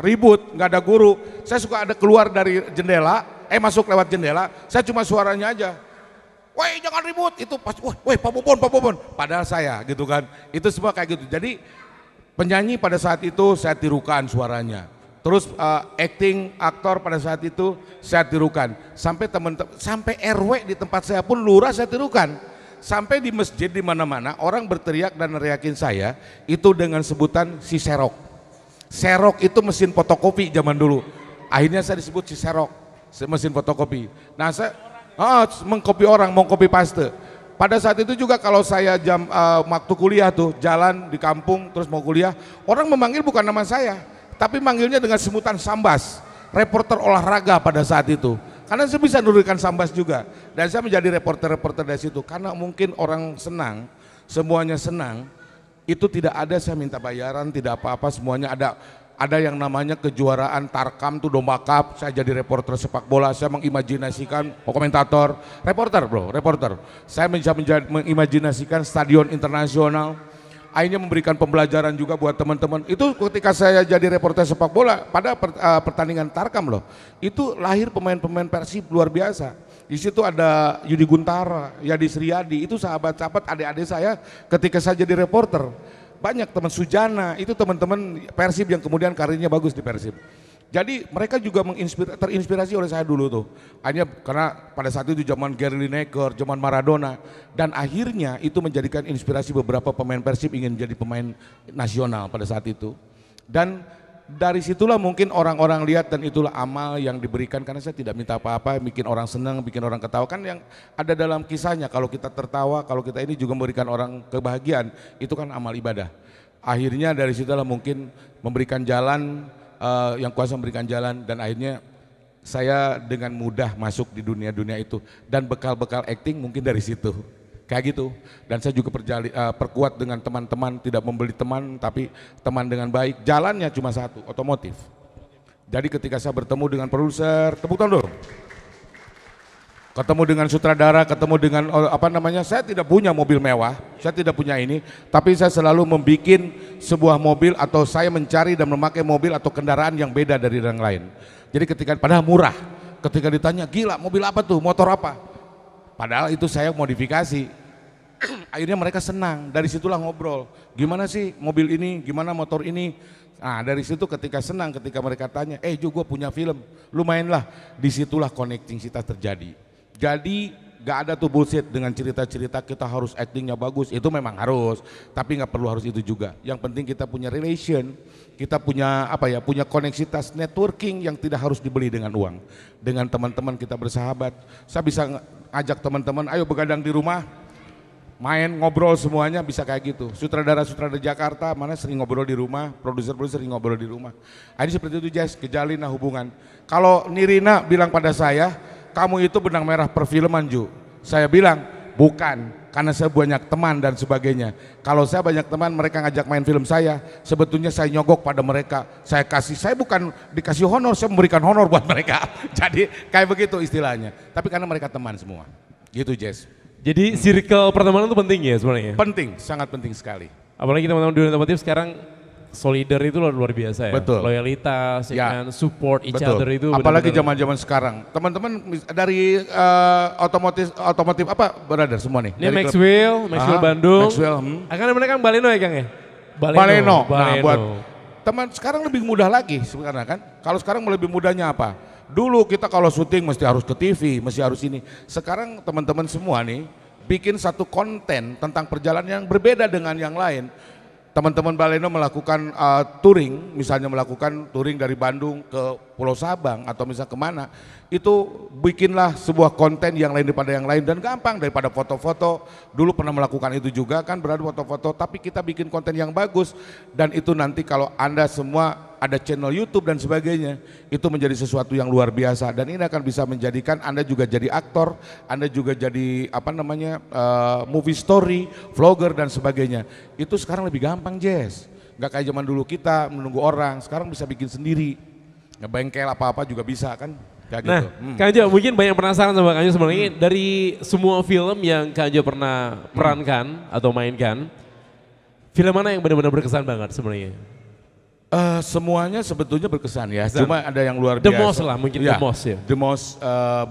ribut, nggak ada guru, saya suka ada keluar dari jendela, masuk lewat jendela, saya cuma suaranya aja. Woi jangan ribut, itu pasti, woi Pak Bobon. Padahal saya gitu kan, itu semua kayak gitu. Jadi penyanyi pada saat itu saya tirukan suaranya. Terus aktor pada saat itu saya tirukan. Sampai sampai RW di tempat saya pun lurah saya tirukan. Sampai di masjid di mana-mana orang berteriak dan neriakin saya itu dengan sebutan si Serok. Serok itu mesin fotokopi zaman dulu. Akhirnya saya disebut si Serok, mesin fotokopi. Nah saya mengkopi orang, mau copy paste. Pada saat itu juga kalau saya waktu kuliah tuh jalan di kampung terus mau kuliah, orang memanggil bukan nama saya, tapi manggilnya dengan sebutan Sambas, reporter olahraga pada saat itu. Karena saya bisa nurukan Sambas juga, dan saya menjadi reporter dari situ. Karena mungkin orang senang, semuanya senang, itu tidak ada saya minta bayaran, tidak apa-apa, semuanya ada yang namanya kejuaraan Tarkam tuh domba cup, saya jadi reporter sepak bola, saya mengimajinasikan komentator, reporter. Saya bisa mengimajinasikan stadion internasional, akhirnya memberikan pembelajaran juga buat teman-teman. Itu ketika saya jadi reporter sepak bola pada pertandingan Tarkam loh, itu lahir pemain-pemain Persib luar biasa. Di situ ada Yudi Guntara, Yadi Sriyadi, itu sahabat-sahabat adik-adik saya ketika saya jadi reporter. Banyak teman Sujana, itu teman-teman Persib yang kemudian karirnya bagus di Persib. Jadi mereka juga terinspirasi oleh saya dulu tuh. Hanya karena pada saat itu zaman Gary Lineker, zaman Maradona, dan akhirnya itu menjadikan inspirasi beberapa pemain Persib ingin jadi pemain nasional pada saat itu. Dan dari situlah mungkin orang-orang lihat dan itulah amal yang diberikan, karena saya tidak minta apa-apa, bikin orang senang, bikin orang ketawa. Kan yang ada dalam kisahnya, kalau kita tertawa, kalau kita ini juga memberikan orang kebahagiaan, itu kan amal ibadah. Akhirnya dari situlah mungkin memberikan jalan, yang kuasa memberikan jalan, dan akhirnya saya dengan mudah masuk di dunia-dunia itu. Dan bekal-bekal acting mungkin dari situ. Kayak gitu, dan saya juga perkuat dengan teman-teman, tidak membeli teman tapi teman dengan baik. Jalannya cuma satu, otomotif. Jadi ketika saya bertemu dengan produser, tepuk tangan dulu. Ketemu dengan sutradara, ketemu dengan saya tidak punya mobil mewah, saya tidak punya ini, tapi saya selalu membuat sebuah mobil atau saya mencari dan memakai mobil atau kendaraan yang beda dari yang lain. Jadi ketika padahal murah, ketika ditanya gila mobil apa tuh, motor apa? Padahal itu saya modifikasi. Akhirnya mereka senang, dari situlah ngobrol. Gimana sih mobil ini, gimana motor ini. Nah dari situ ketika senang, ketika mereka tanya, Ju gue punya film, lumayan lah. Disitulah connecting-sitas terjadi. Jadi gak ada tuh bullshit dengan cerita-cerita kita harus actingnya bagus, itu memang harus. Tapi gak perlu harus itu juga. Yang penting kita punya relation, kita punya punya koneksitas networking yang tidak harus dibeli dengan uang. Dengan teman-teman kita bersahabat, saya bisa ajak teman-teman, ayo begadang di rumah, main ngobrol semuanya bisa kayak gitu. Sutradara-sutradara Jakarta mana sering ngobrol di rumah, produser-produser sering ngobrol di rumah. Ini seperti itu Jess, kejalin hubungan. Kalau Nirina bilang pada saya, kamu itu benang merah perfilman Ju. Saya bilang, bukan, karena saya banyak teman dan sebagainya. Kalau saya banyak teman, mereka ngajak main film saya, sebetulnya saya nyogok pada mereka. Saya bukan dikasih honor, saya memberikan honor buat mereka. Jadi kayak begitu istilahnya. Tapi karena mereka teman semua. Gitu Jess. Jadi circle pertemanan itu penting ya sebenarnya? Penting, sangat penting sekali. Apalagi teman-teman di dunia otomotif sekarang solidar itu luar biasa ya. Betul. Loyalitas, ya. Support each Betul. other itu. Apalagi zaman-zaman sekarang. Teman-teman dari otomotif apa brother semua nih? Ini Maxwell Bandung. Maxwell. Akan mereka kan Baleno ya Kang ya? Baleno. Nah buat teman sekarang lebih mudah lagi sebenarnya kan. Kalau sekarang lebih mudahnya apa? Dulu kita kalau syuting mesti harus ke TV, mesti harus ini. Sekarang teman-teman semua nih bikin satu konten tentang perjalanan yang berbeda dengan yang lain. Teman-teman Baleno melakukan touring, misalnya melakukan touring dari Bandung ke Pulau Sabang atau misal kemana, itu bikinlah sebuah konten yang lain daripada yang lain dan gampang daripada foto-foto. Dulu pernah melakukan itu juga kan, berada foto-foto, tapi kita bikin konten yang bagus dan itu nanti kalau Anda semua ada channel YouTube dan sebagainya, itu menjadi sesuatu yang luar biasa dan ini akan bisa menjadikan Anda juga jadi aktor, Anda juga jadi movie story, vlogger dan sebagainya. Itu sekarang lebih gampang, Jess. Nggak kayak zaman dulu kita menunggu orang, sekarang bisa bikin sendiri. Ngebengkel apa-apa juga bisa kan. Kayak Nah, gitu. Kang Jo mungkin banyak penasaran sama Kang Jo sebenarnya dari semua film yang Kang Jo pernah perankan atau mainkan, film mana yang benar-benar berkesan banget sebenarnya? Semuanya sebetulnya berkesan ya, cuma ada yang luar The biasa. most lah, mungkin Ya, the most ya. The most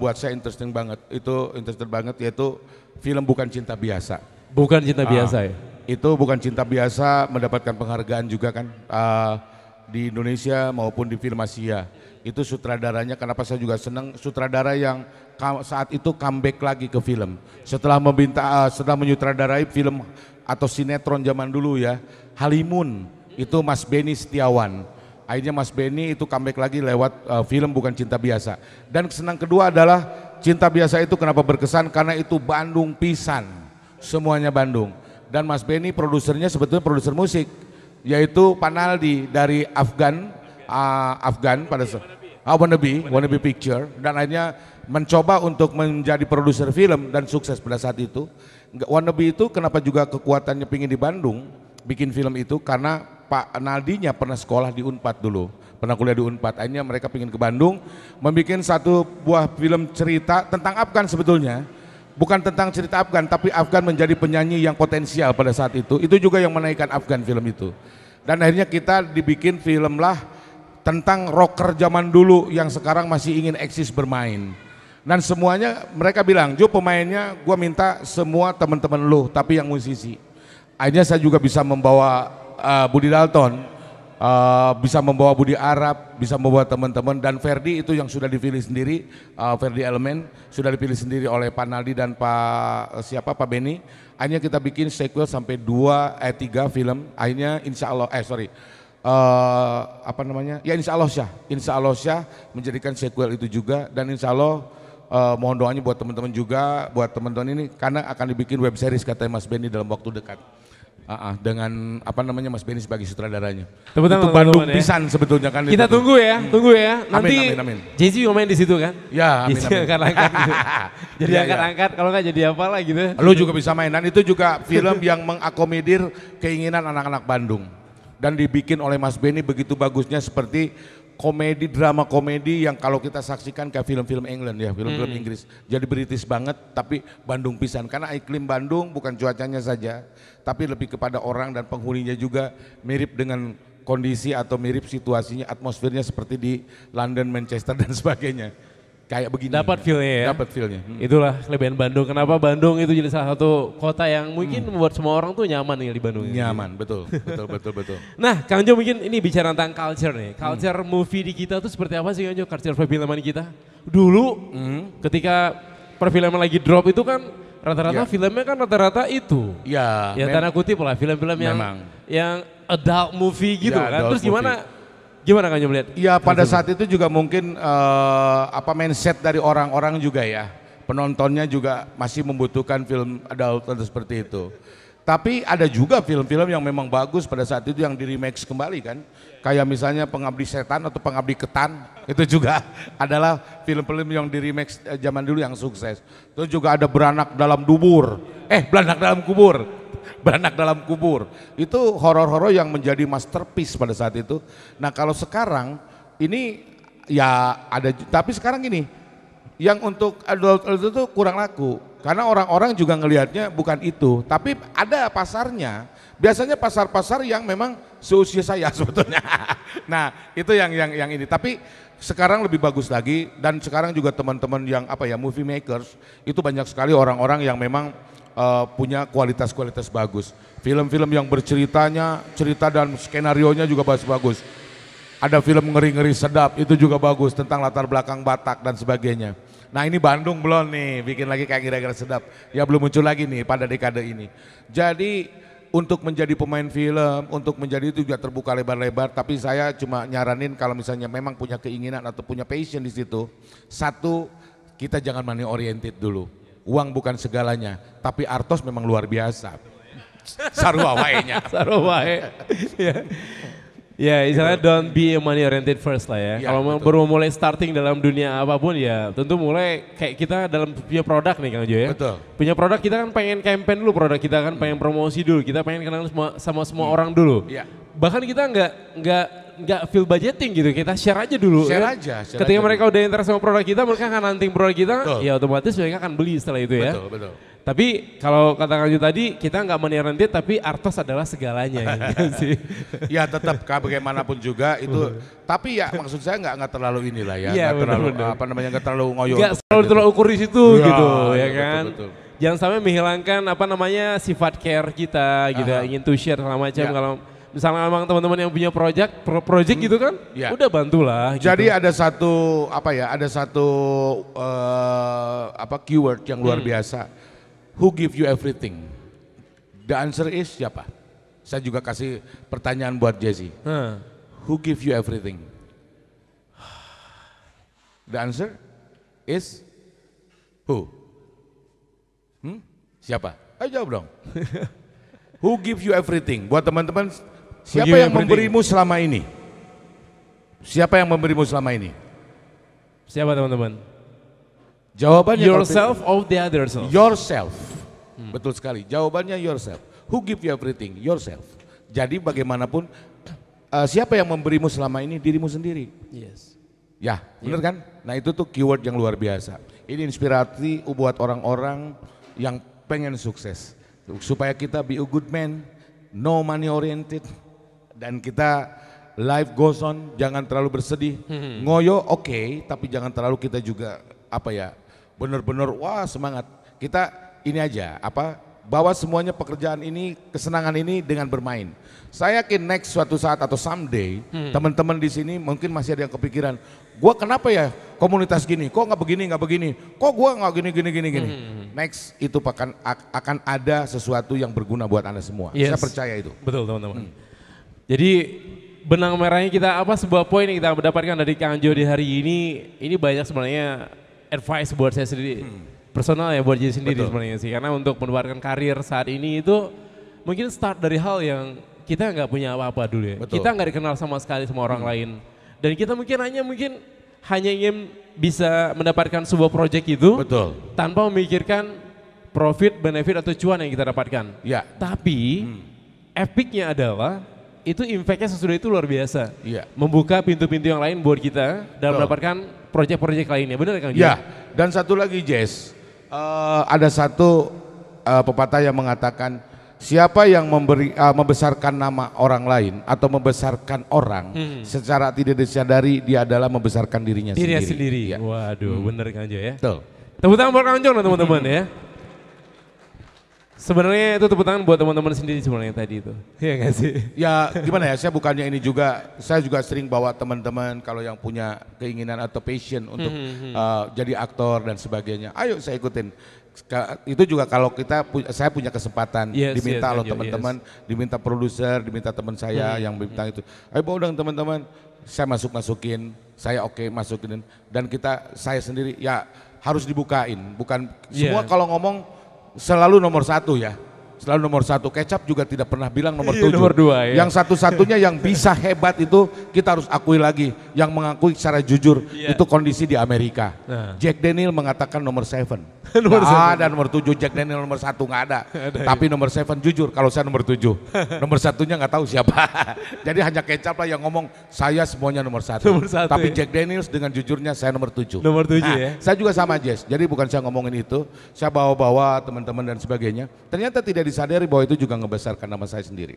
buat saya interesting banget, itu interesting banget yaitu film Bukan Cinta Biasa. Bukan Cinta Biasa ya? Itu Bukan Cinta Biasa mendapatkan penghargaan juga kan di Indonesia maupun di film Asia. Itu sutradaranya, kenapa saya juga senang, sutradara yang saat itu comeback lagi ke film. Setelah menyutradarai film atau sinetron zaman dulu ya, Halimun, itu Mas Benny Setiawan. Akhirnya Mas Benny itu comeback lagi lewat film Bukan Cinta Biasa. Dan kesenang kedua adalah Cinta Biasa itu kenapa berkesan, karena itu Bandung pisan, semuanya Bandung. Dan Mas Benny produsernya sebetulnya produser musik, yaitu Panaldi dari Afgan pada Wannabe Picture, dan akhirnya mencoba untuk menjadi produser film dan sukses pada saat itu. Wannabe itu kenapa juga kekuatannya pingin di Bandung bikin film itu, karena Pak Naldinya pernah sekolah di Unpad dulu, pernah kuliah di Unpad, akhirnya mereka pingin ke Bandung membuat satu buah film cerita tentang Afgan sebetulnya. Bukan tentang cerita Afgan, tapi Afgan menjadi penyanyi yang potensial pada saat itu juga yang menaikkan Afgan film itu. Dan akhirnya kita dibikin film lah tentang rocker zaman dulu yang sekarang masih ingin eksis bermain. Dan semuanya mereka bilang, Jo pemainnya gua minta semua teman-teman lu, tapi yang musisi. Akhirnya saya juga bisa membawa Budi Dalton, bisa membawa Budi Arab, bisa membawa teman-teman, dan Ferdi itu yang sudah dipilih sendiri, Ferdi Elemen sudah dipilih sendiri oleh Pak Naldi dan Pak Benny. Akhirnya kita bikin sequel sampai 3 film. Akhirnya Insya Allah Insya Allah Syah menjadikan sequel itu juga, dan Insya Allah mohon doanya buat teman-teman juga, buat teman-teman ini, karena akan dibikin web series katanya Mas Benny dalam waktu dekat. Dengan Mas Benny sebagai sutradaranya. Tepuk tangan, itu Bandung teman-teman ya. pisan sebetulnya kan. Kita tunggu ya. Nanti amin. Jay-Z main di situ kan? Ya, amin. Angkat-angkat gitu. Jadi Ya, angkat-angkat, kalau nggak jadi apalah gitu. Lu juga bisa main, dan itu juga film yang mengakomodir keinginan anak-anak Bandung. Dan dibikin oleh Mas Benny begitu bagusnya, seperti drama komedi yang kalau kita saksikan kayak film-film England ya, film-film Inggris. Jadi British banget tapi Bandung pisan, karena iklim Bandung bukan cuacanya saja, tapi lebih kepada orang dan penghuninya juga mirip dengan kondisi atau mirip situasinya, atmosfernya seperti di London, Manchester dan sebagainya. Kayak begini. Dapat feel-nya ya. Dapat feel-nya. Itulah kelebihan Bandung. Kenapa Bandung itu jadi salah satu kota yang mungkin membuat semua orang tuh nyaman nih di Bandung. Nyaman, betul. Nah, Kang Jo mungkin ini bicara tentang culture nih. Culture movie di kita tuh seperti apa sih Kang Jo? Culture perfilman kita. Dulu ketika perfilman lagi drop itu kan rata-rata filmnya kan rata-rata itu. Ya, tanda kutip lah film-film yang adult movie gitu Ya, kan. adult Terus gimana Kang Jo melihat? Ya pada saat itu juga mungkin mindset dari orang-orang juga ya, penontonnya juga masih membutuhkan film adult seperti itu. Tapi ada juga film-film yang memang bagus pada saat itu yang di remake kembali kan, kayak misalnya Pengabdi Setan atau Pengabdi Ketan, itu juga adalah film-film yang di remake zaman dulu yang sukses. Terus juga ada Beranak Dalam Kubur, itu horor-horor yang menjadi masterpiece pada saat itu. Nah kalau sekarang ini ya ada, tapi sekarang gini, yang untuk adult itu kurang laku, karena orang-orang juga ngelihatnya bukan itu, tapi ada pasarnya. Biasanya pasar-pasar yang memang seusia saya sebetulnya. Nah itu yang ini, tapi sekarang lebih bagus lagi, dan sekarang juga teman-teman yang movie makers itu banyak sekali orang-orang yang memang punya kualitas bagus. Film-film yang cerita dan skenarionya juga bagus. Ada film Ngeri-Ngeri Sedap, itu juga bagus, tentang latar belakang Batak dan sebagainya. Nah ini Bandung belum nih, bikin lagi kayak Kira-Kira Sedap. Ya belum muncul lagi nih pada dekade ini. Jadi untuk menjadi pemain film, untuk menjadi itu juga terbuka lebar-lebar, tapi saya cuma nyaranin kalau misalnya memang punya keinginan atau punya passion di situ, satu, kita jangan money oriented dulu. Uang bukan segalanya, tapi Artos memang luar biasa. Sarua wae-nya. Sarua wae. Ya, istilahnya don't be money oriented first lah ya. Ya, Kalau betul. baru mulai starting dalam dunia apapun ya tentu mulai kayak kita dalam punya produk nih Kang Jo ya. Betul. Punya produk kita kan pengen campaign dulu, produk kita kan pengen promosi dulu, kita pengen kenal sama semua orang dulu. Iya. Bahkan kita nggak feel budgeting gitu, kita share aja dulu. Share ya. aja, share Ketika aja mereka udah interest sama produk kita, mereka akan hunting produk kita, Betul. ya otomatis mereka akan beli setelah itu ya. Betul, betul. Tapi kalau kata Kang Jo tadi, kita nggak money oriented tapi Artos adalah segalanya gitu sih. Ya tetap bagaimanapun juga itu, tapi ya maksud saya nggak terlalu inilah ya, Iya, nggak terlalu benar-benar. apa namanya nggak terlalu ngoyo. Nggak untuk selalu gitu. terlalu ukur di situ Ya, gitu ya iya, kan. betul. Jangan sampai menghilangkan apa namanya sifat care kita gitu, Aha. ingin to share segala macam. Ya. Kalau misalnya memang teman-teman yang punya project gitu kan, Ya. udah bantulah. Jadi gitu. ada satu apa ya, ada satu apa keyword yang luar biasa. Who give you everything? The answer is siapa? Saya juga kasih pertanyaan buat Jesse. Hah. Who give you everything? The answer is who? Siapa? Ayo jawab dong. Who give you everything? Buat teman-teman, siapa give you yang everything? memberimu selama ini? Siapa yang memberimu selama ini? Siapa teman-teman? Jawabannya Yourself or the other self? Yourself. Betul sekali. Jawabannya yourself. Who give you everything? Yourself. Jadi bagaimanapun siapa yang memberimu selama ini? Dirimu sendiri. Yes. Ya, benar kan? Nah itu tuh keyword yang luar biasa. Ini inspirasi buat orang-orang yang pengen sukses. Supaya kita be a good man, no money oriented, dan kita life goes on, jangan terlalu bersedih. Ngoyo oke, tapi jangan terlalu kita juga apa ya, benar-benar wah semangat. Kita ini aja, apa, bawa semuanya pekerjaan ini, kesenangan ini dengan bermain. Saya yakin next suatu saat atau someday, teman-teman di sini mungkin masih ada yang kepikiran, gua kenapa ya komunitas gini, kok nggak begini, kok gua nggak gini. Next itu akan ada sesuatu yang berguna buat Anda semua. Yes. Saya percaya itu. Betul teman-teman. Jadi benang merahnya kita apa sebuah poin yang kita mendapatkan dari Kang Jo di hari ini banyak sebenarnya advice buat saya sendiri. Personal ya buat diri sendiri Betul. sebenarnya sih, karena untuk mendapatkan karir saat ini itu mungkin start dari hal yang kita nggak punya apa-apa dulu ya. Betul. Kita nggak dikenal sama sekali sama orang lain, dan kita mungkin hanya ingin bisa mendapatkan sebuah project itu Betul. tanpa memikirkan profit, benefit atau cuan yang kita dapatkan. Ya. Tapi epicnya adalah itu impactnya sesudah itu luar biasa. Iya. Membuka pintu-pintu yang lain buat kita dan Betul. mendapatkan project-project lainnya. Benar Kang Jo? Ya, dan satu lagi Jess, ada satu pepatah yang mengatakan siapa yang membesarkan nama orang lain atau membesarkan orang secara tidak disadari dia adalah membesarkan dirinya Dirinya sendiri. sendiri. Ya. Waduh, bener Kang Jo ya. Betul. Tepuk tangan buat Kang Jo teman-teman ya. Sebenarnya itu tepuk tangan buat teman-teman sendiri sebenarnya tadi itu. Iya nggak sih? Ya gimana ya, saya bukannya ini juga, saya juga sering bawa teman-teman kalau yang punya keinginan atau passion untuk jadi aktor dan sebagainya. Ayo saya ikutin. Itu juga kalau saya punya kesempatan Yes, diminta yes, loh Kang Jo, teman-teman, diminta produser, diminta teman saya yang minta itu. Ayo bawa dong teman-teman, saya masukin, saya oke masukin, dan saya sendiri ya harus dibukain. Bukan semua Yeah. kalau ngomong selalu nomor satu ya. Selalu nomor satu. Kecap juga tidak pernah bilang nomor Iya, 7. nomor 2 ya. Yang satu-satunya yang bisa hebat itu kita harus akui lagi. Yang mengakui secara jujur Iya. itu kondisi di Amerika. Nah. Jack Daniel mengatakan nomor 7. Nomor Nggak 7. ada nomor 7, Jack Daniel nomor 1 nggak ada. Tapi nomor 7 jujur kalau saya nomor 7. Nomor satunya nggak tahu siapa. Jadi hanya Kecap lah yang ngomong saya semuanya nomor 1. Nomor 1 Tapi ya. Jack Daniels dengan jujurnya saya nomor 7. Nomor 7 Nah, ya. saya juga sama Jess, jadi bukan saya ngomongin itu, saya bawa-bawa teman-teman dan sebagainya. Ternyata tidak disadari bahwa itu juga ngebesarkan nama saya sendiri.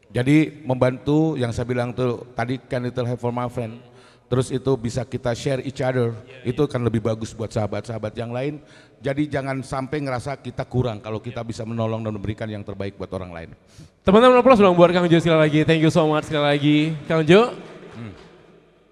Jadi membantu yang saya bilang tuh tadi can little help for my friend. Terus itu bisa kita share each other, itu kan lebih bagus buat sahabat-sahabat yang lain. Jadi jangan sampai ngerasa kita kurang kalau kita bisa menolong dan memberikan yang terbaik buat orang lain. Teman-teman aplaus dong buat Kang Jo sekali lagi. Thank you so much sekali lagi. Kang Jo,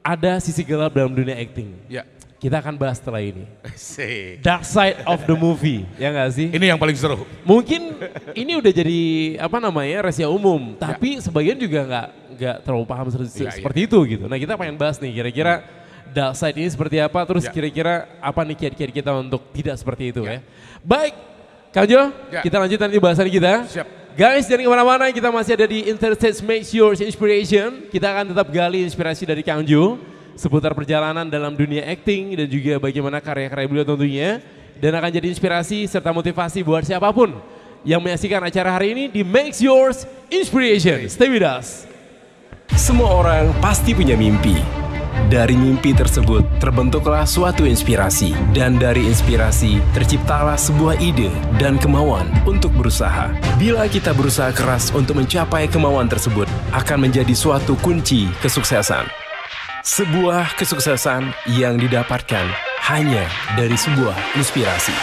ada sisi gelap dalam dunia acting. Ya. Kita akan bahas setelah ini. Asik. Dark side of the movie, ya nggak sih? Ini yang paling seru. Mungkin ini udah jadi apa namanya rahasia umum, tapi sebagian juga nggak terlalu paham seperti itu gitu. Nah kita pengen bahas nih kira-kira dark side ini seperti apa, terus kira-kira apa nih kiat-kiat kita untuk tidak seperti itu ya. Baik, Kang Jo, kita lanjut nanti bahasan kita. Siap. Guys, jangan kemana-mana, kita masih ada di Interstate Makes Yours Inspiration. Kita akan tetap gali inspirasi dari Kang Jo seputar perjalanan dalam dunia acting dan juga bagaimana karya-karya beliau tentunya. Dan akan jadi inspirasi serta motivasi buat siapapun yang menyaksikan acara hari ini di Makes Yours Inspiration. Stay with us. Semua orang pasti punya mimpi. Dari mimpi tersebut terbentuklah suatu inspirasi. Dan dari inspirasi terciptalah sebuah ide dan kemauan untuk berusaha. Bila kita berusaha keras untuk mencapai kemauan tersebut, akan menjadi suatu kunci kesuksesan. Sebuah kesuksesan yang didapatkan hanya dari sebuah inspirasi.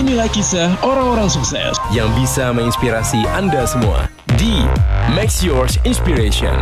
Inilah kisah orang-orang sukses yang bisa menginspirasi Anda semua di Makes Yours Inspiration.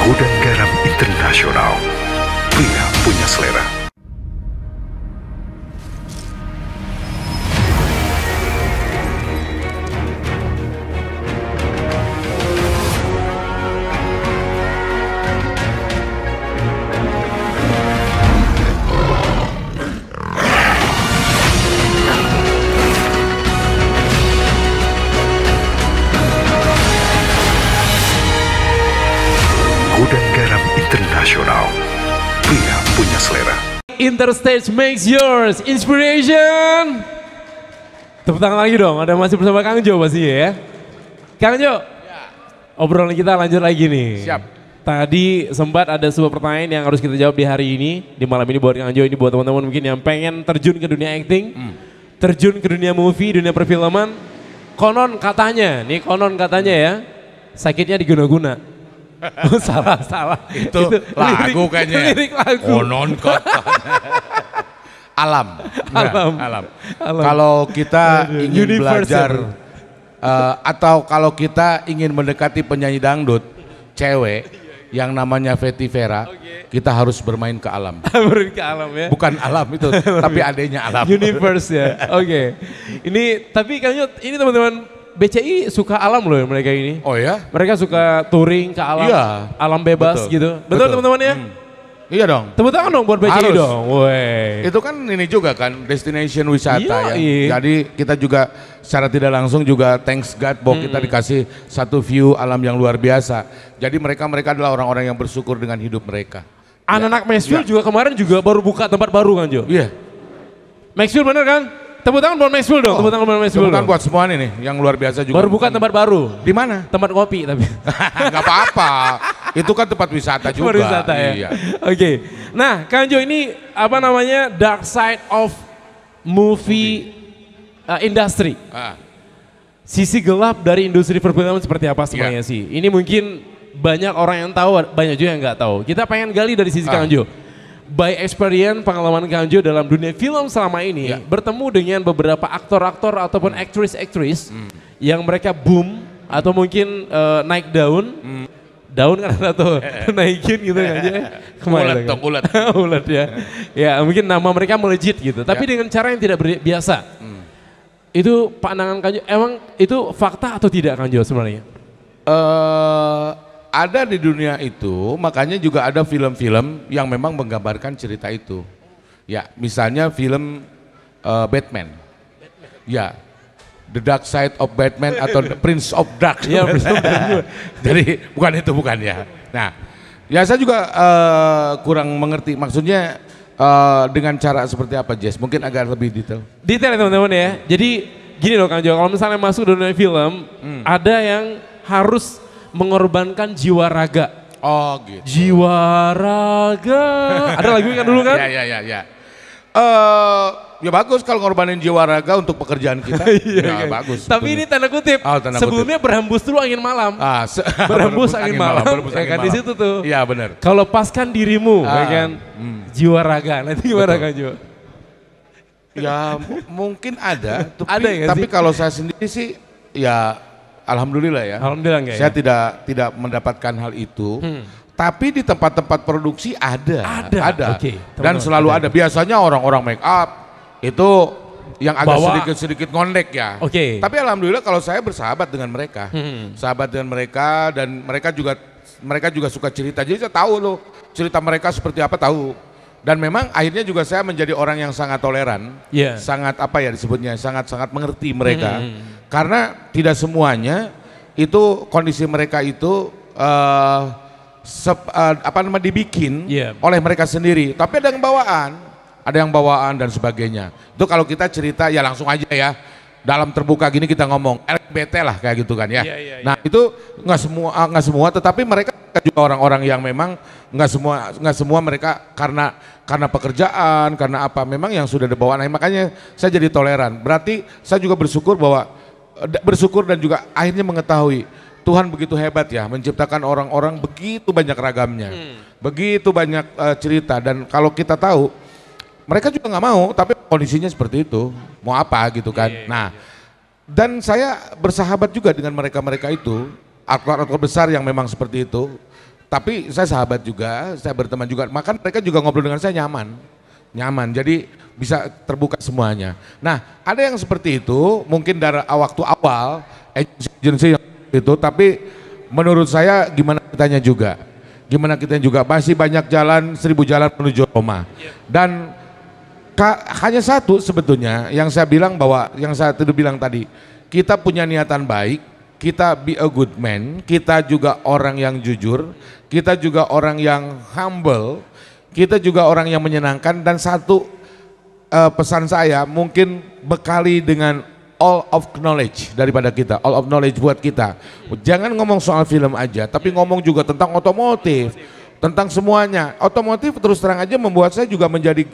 Gudang Garam Internasional. Pria punya selera. Gudang Garam Internasional. Pria punya selera. Interstate Makes Yours Inspiration. Tepuk tangan lagi dong, ada masih bersama Kang Jo pasti ya. Kang Jo, obrolan kita lanjut lagi nih. Siap. Tadi sempat ada sebuah pertanyaan yang harus kita jawab di hari ini, di malam ini buat Kang Jo, ini buat teman-teman mungkin yang pengen terjun ke dunia acting, terjun ke dunia movie, dunia perfilman. Konon katanya ya, sakitnya diguna-guna. Salah. Itu lagu kayaknya. Lirik lagu. Konon kata. Alam. Alam. Alam. Kalau kita ingin belajar atau kalau kita ingin mendekati penyanyi dangdut cewek yang namanya Fetty Vera, kita harus bermain ke alam. Bermain ke alam ya. Bukan alam itu, tapi adanya alam. Universe ya. Oke. Ini tapi kayaknya ini teman-teman BCI suka alam loh mereka ini. Oh ya? Mereka suka touring ke alam, Iya. alam bebas Betul. gitu. Betul teman-teman ya? Iya dong. Tepuk tangan dong buat BCI Harus. dong. Wey. Itu kan ini juga kan destination wisata ya. Iya. Jadi kita juga secara tidak langsung juga thanks God bahwa kita dikasih satu view alam yang luar biasa. Jadi mereka adalah orang-orang yang bersyukur dengan hidup mereka. Anak-anak Maxwell juga kemarin juga baru buka tempat baru kan Jo? Iya. Maxwell bener kan? Tepuk tangan buat Maxwell dong. Tepuk tangan buat Maxwell. Tepuk tangan dong. buat semua nih yang luar biasa juga. Baru buka tempat baru. Di mana? Tempat kopi tapi. Gak apa-apa. Itu kan tempat wisata juga. Tempat wisata ya. Iya. Oke. Nah, Kang Jo ini apa namanya dark side of movie industry. Sisi gelap dari industri perfilman seperti apa sebenarnya sih? Ini mungkin banyak orang yang tahu, banyak juga yang nggak tahu. Kita pengen gali dari sisi Kang Jo. By experience pengalaman Kang Jo dalam dunia film selama ini bertemu dengan beberapa aktor-aktor ataupun aktris-aktris yang mereka boom atau mungkin naik daun. Daun kan atau naikin gitu aja. Ulet dong, ulet. Ulet ya. Ya mungkin nama mereka melejit gitu. Tapi dengan cara yang tidak biasa. Itu pandangan Kang Jo, emang itu fakta atau tidak Kang Jo sebenarnya? Ada di dunia itu, makanya juga ada film-film yang memang menggambarkan cerita itu. Ya, misalnya film Batman. Ya, The Dark Side of Batman atau The Prince of Dark. Ya, Jadi bukan ya. Nah, Ya saya juga kurang mengerti maksudnya dengan cara seperti apa Jess? Mungkin agak lebih detail. Detail ya teman-teman ya. Jadi gini loh Kang Jo, kalau misalnya masuk dunia film, ada yang harus mengorbankan jiwa raga. Oh gitu. Jiwa raga. Ada lagu kan dulu kan? Ya. Ya bagus kalau ngorbanin jiwa raga untuk pekerjaan kita. Ya bagus. Tapi ini tanda kutip. Oh, tanda sebelumnya berhembus dulu angin malam. Berhembus angin malam. Ya kan di situ tuh. Iya benar. Kalau lepaskan dirimu, ya kan. Jiwa raga. Nanti gimana Kang Jo? Ya mungkin ada. Ada ya tapi sih? kalau saya sendiri sih ya alhamdulillah ya. Alhamdulillah enggak Saya ya? tidak mendapatkan hal itu. Tapi di tempat-tempat produksi ada. Oke, Dan teman-teman, selalu ada. Biasanya orang-orang make up itu yang agak Bawa. sedikit-sedikit ngondek ya. Oke. Tapi alhamdulillah kalau saya bersahabat dengan mereka. Sahabat dengan mereka dan mereka juga suka cerita. Jadi saya tahu loh cerita mereka seperti apa tahu. Dan memang akhirnya juga saya menjadi orang yang sangat toleran. Iya. Sangat apa ya disebutnya, sangat mengerti mereka. Karena tidak semuanya itu kondisi mereka itu dibikin Iya. oleh mereka sendiri. Tapi ada yang bawaan dan sebagainya. Itu kalau kita cerita ya langsung aja ya. Dalam terbuka gini kita ngomong LGBT lah kayak gitu kan ya. Iya. Nah itu nggak semua, tetapi mereka juga orang-orang yang memang nggak semua mereka karena pekerjaan, karena apa, memang yang sudah dibawaan. Makanya saya jadi toleran. Berarti saya juga bersyukur dan juga akhirnya mengetahui Tuhan begitu hebat ya, menciptakan orang-orang begitu banyak ragamnya, begitu banyak cerita. Dan kalau kita tahu mereka juga nggak mau, tapi kondisinya seperti itu, mau apa gitu kan. Nah, dan saya bersahabat juga dengan mereka-mereka itu, aktor-aktor besar yang memang seperti itu. Tapi saya sahabat juga, saya berteman juga, maka mereka juga ngobrol dengan saya nyaman. Jadi bisa terbuka semuanya. Nah, ada yang seperti itu, mungkin dari waktu awal agensi yang itu, tapi menurut saya gimana kitanya juga masih banyak jalan, 1000 jalan menuju Roma. Dan hanya satu sebetulnya yang saya bilang tadi, kita punya niatan baik, kita be a good man, kita juga orang yang jujur, kita juga orang yang humble, kita juga orang yang menyenangkan. Dan satu pesan saya mungkin bekali dengan all of knowledge daripada kita, all of knowledge buat kita. Jangan ngomong soal film aja, tapi ngomong juga tentang otomotif, tentang semuanya. Otomotif terus terang aja membuat saya juga menjadi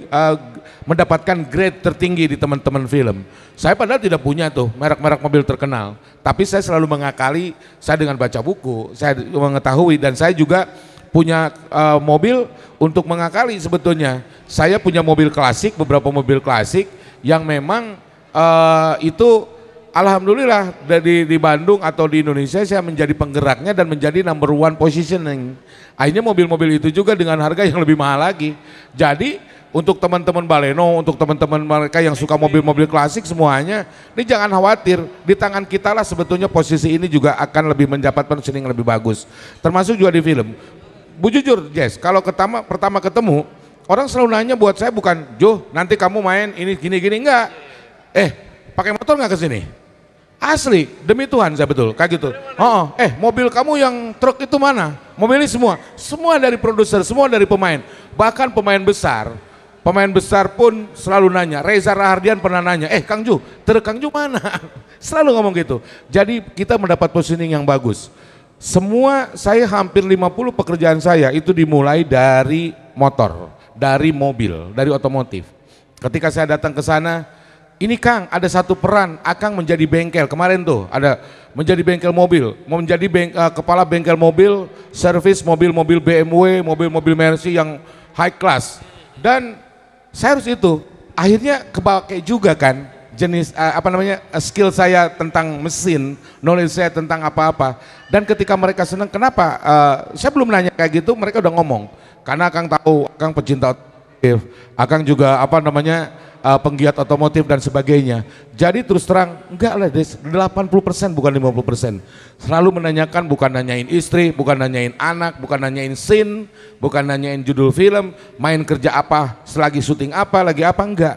mendapatkan grade tertinggi di teman-teman film. Saya padahal tidak punya tuh merek-merek mobil terkenal, tapi saya selalu mengakali, saya dengan baca buku, saya mengetahui, dan saya juga punya mobil untuk mengakali sebetulnya. Saya punya mobil klasik, beberapa mobil klasik yang memang itu alhamdulillah di Bandung atau di Indonesia saya menjadi penggeraknya dan menjadi number one positioning. Akhirnya mobil-mobil itu juga dengan harga yang lebih mahal lagi. Jadi untuk teman-teman Baleno, untuk teman-teman mereka yang suka mobil-mobil klasik semuanya, ini jangan khawatir, di tangan kita lah sebetulnya posisi ini juga akan lebih mendapat positioning lebih bagus. Termasuk juga di film. Bu jujur Jess, kalau pertama ketemu, orang selalu nanya buat saya bukan, Jo nanti kamu main ini gini-gini, enggak. Pakai motor nggak ke sini? Asli, demi Tuhan saya betul, kayak gitu. Mobil kamu yang truk itu mana? Mobil ini semua dari produser, semua dari pemain. Bahkan pemain besar pun selalu nanya. Reza Rahardian pernah nanya, Kang Ju, truk Kang Ju mana? Selalu ngomong gitu. Jadi kita mendapat positioning yang bagus. Saya hampir 50 pekerjaan saya itu dimulai dari motor, dari mobil, dari otomotif. Ketika saya datang ke sana, ini Kang ada satu peran, Akang menjadi bengkel. Kemarin tuh ada menjadi bengkel mobil, mau menjadi kepala bengkel mobil, servis mobil-mobil BMW, mobil-mobil Mercy yang high class. Dan saya harus itu, akhirnya kepakai juga kan jenis skill saya tentang mesin, knowledge saya tentang apa-apa. Dan ketika mereka senang, kenapa? Saya belum nanya kayak gitu, mereka udah ngomong. Karena Akang tahu, Akang pecinta otomotif, Akang juga penggiat otomotif dan sebagainya. Jadi terus terang, enggak lah Des, 80% bukan 50%. Selalu menanyakan, bukan nanyain istri, bukan nanyain anak, bukan nanyain scene, bukan nanyain judul film, main kerja apa, selagi syuting apa, lagi apa, enggak.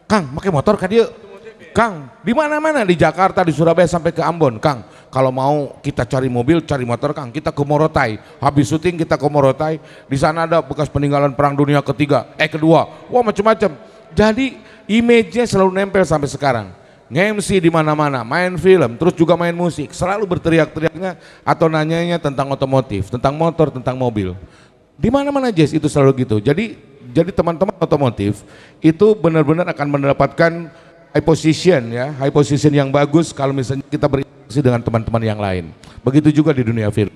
Kang, pakai motor kan dia? Kang, di mana-mana di Jakarta, di Surabaya sampai ke Ambon. Kang, Kalau mau kita cari mobil, cari motor Kang, kita ke Morotai. Habis syuting kita ke Morotai, di sana ada bekas peninggalan Perang Dunia kedua. Wah macam-macam. Jadi image-nya selalu nempel sampai sekarang. Nge-MC di mana-mana, main film, terus juga main musik. Selalu berteriak-teriaknya atau nanyanya tentang otomotif, tentang motor, tentang mobil. Di mana-mana Jess itu selalu gitu. Jadi teman-teman otomotif itu benar-benar akan mendapatkan high position yang bagus kalau misalnya kita berinteraksi dengan teman-teman yang lain. Begitu juga di dunia film.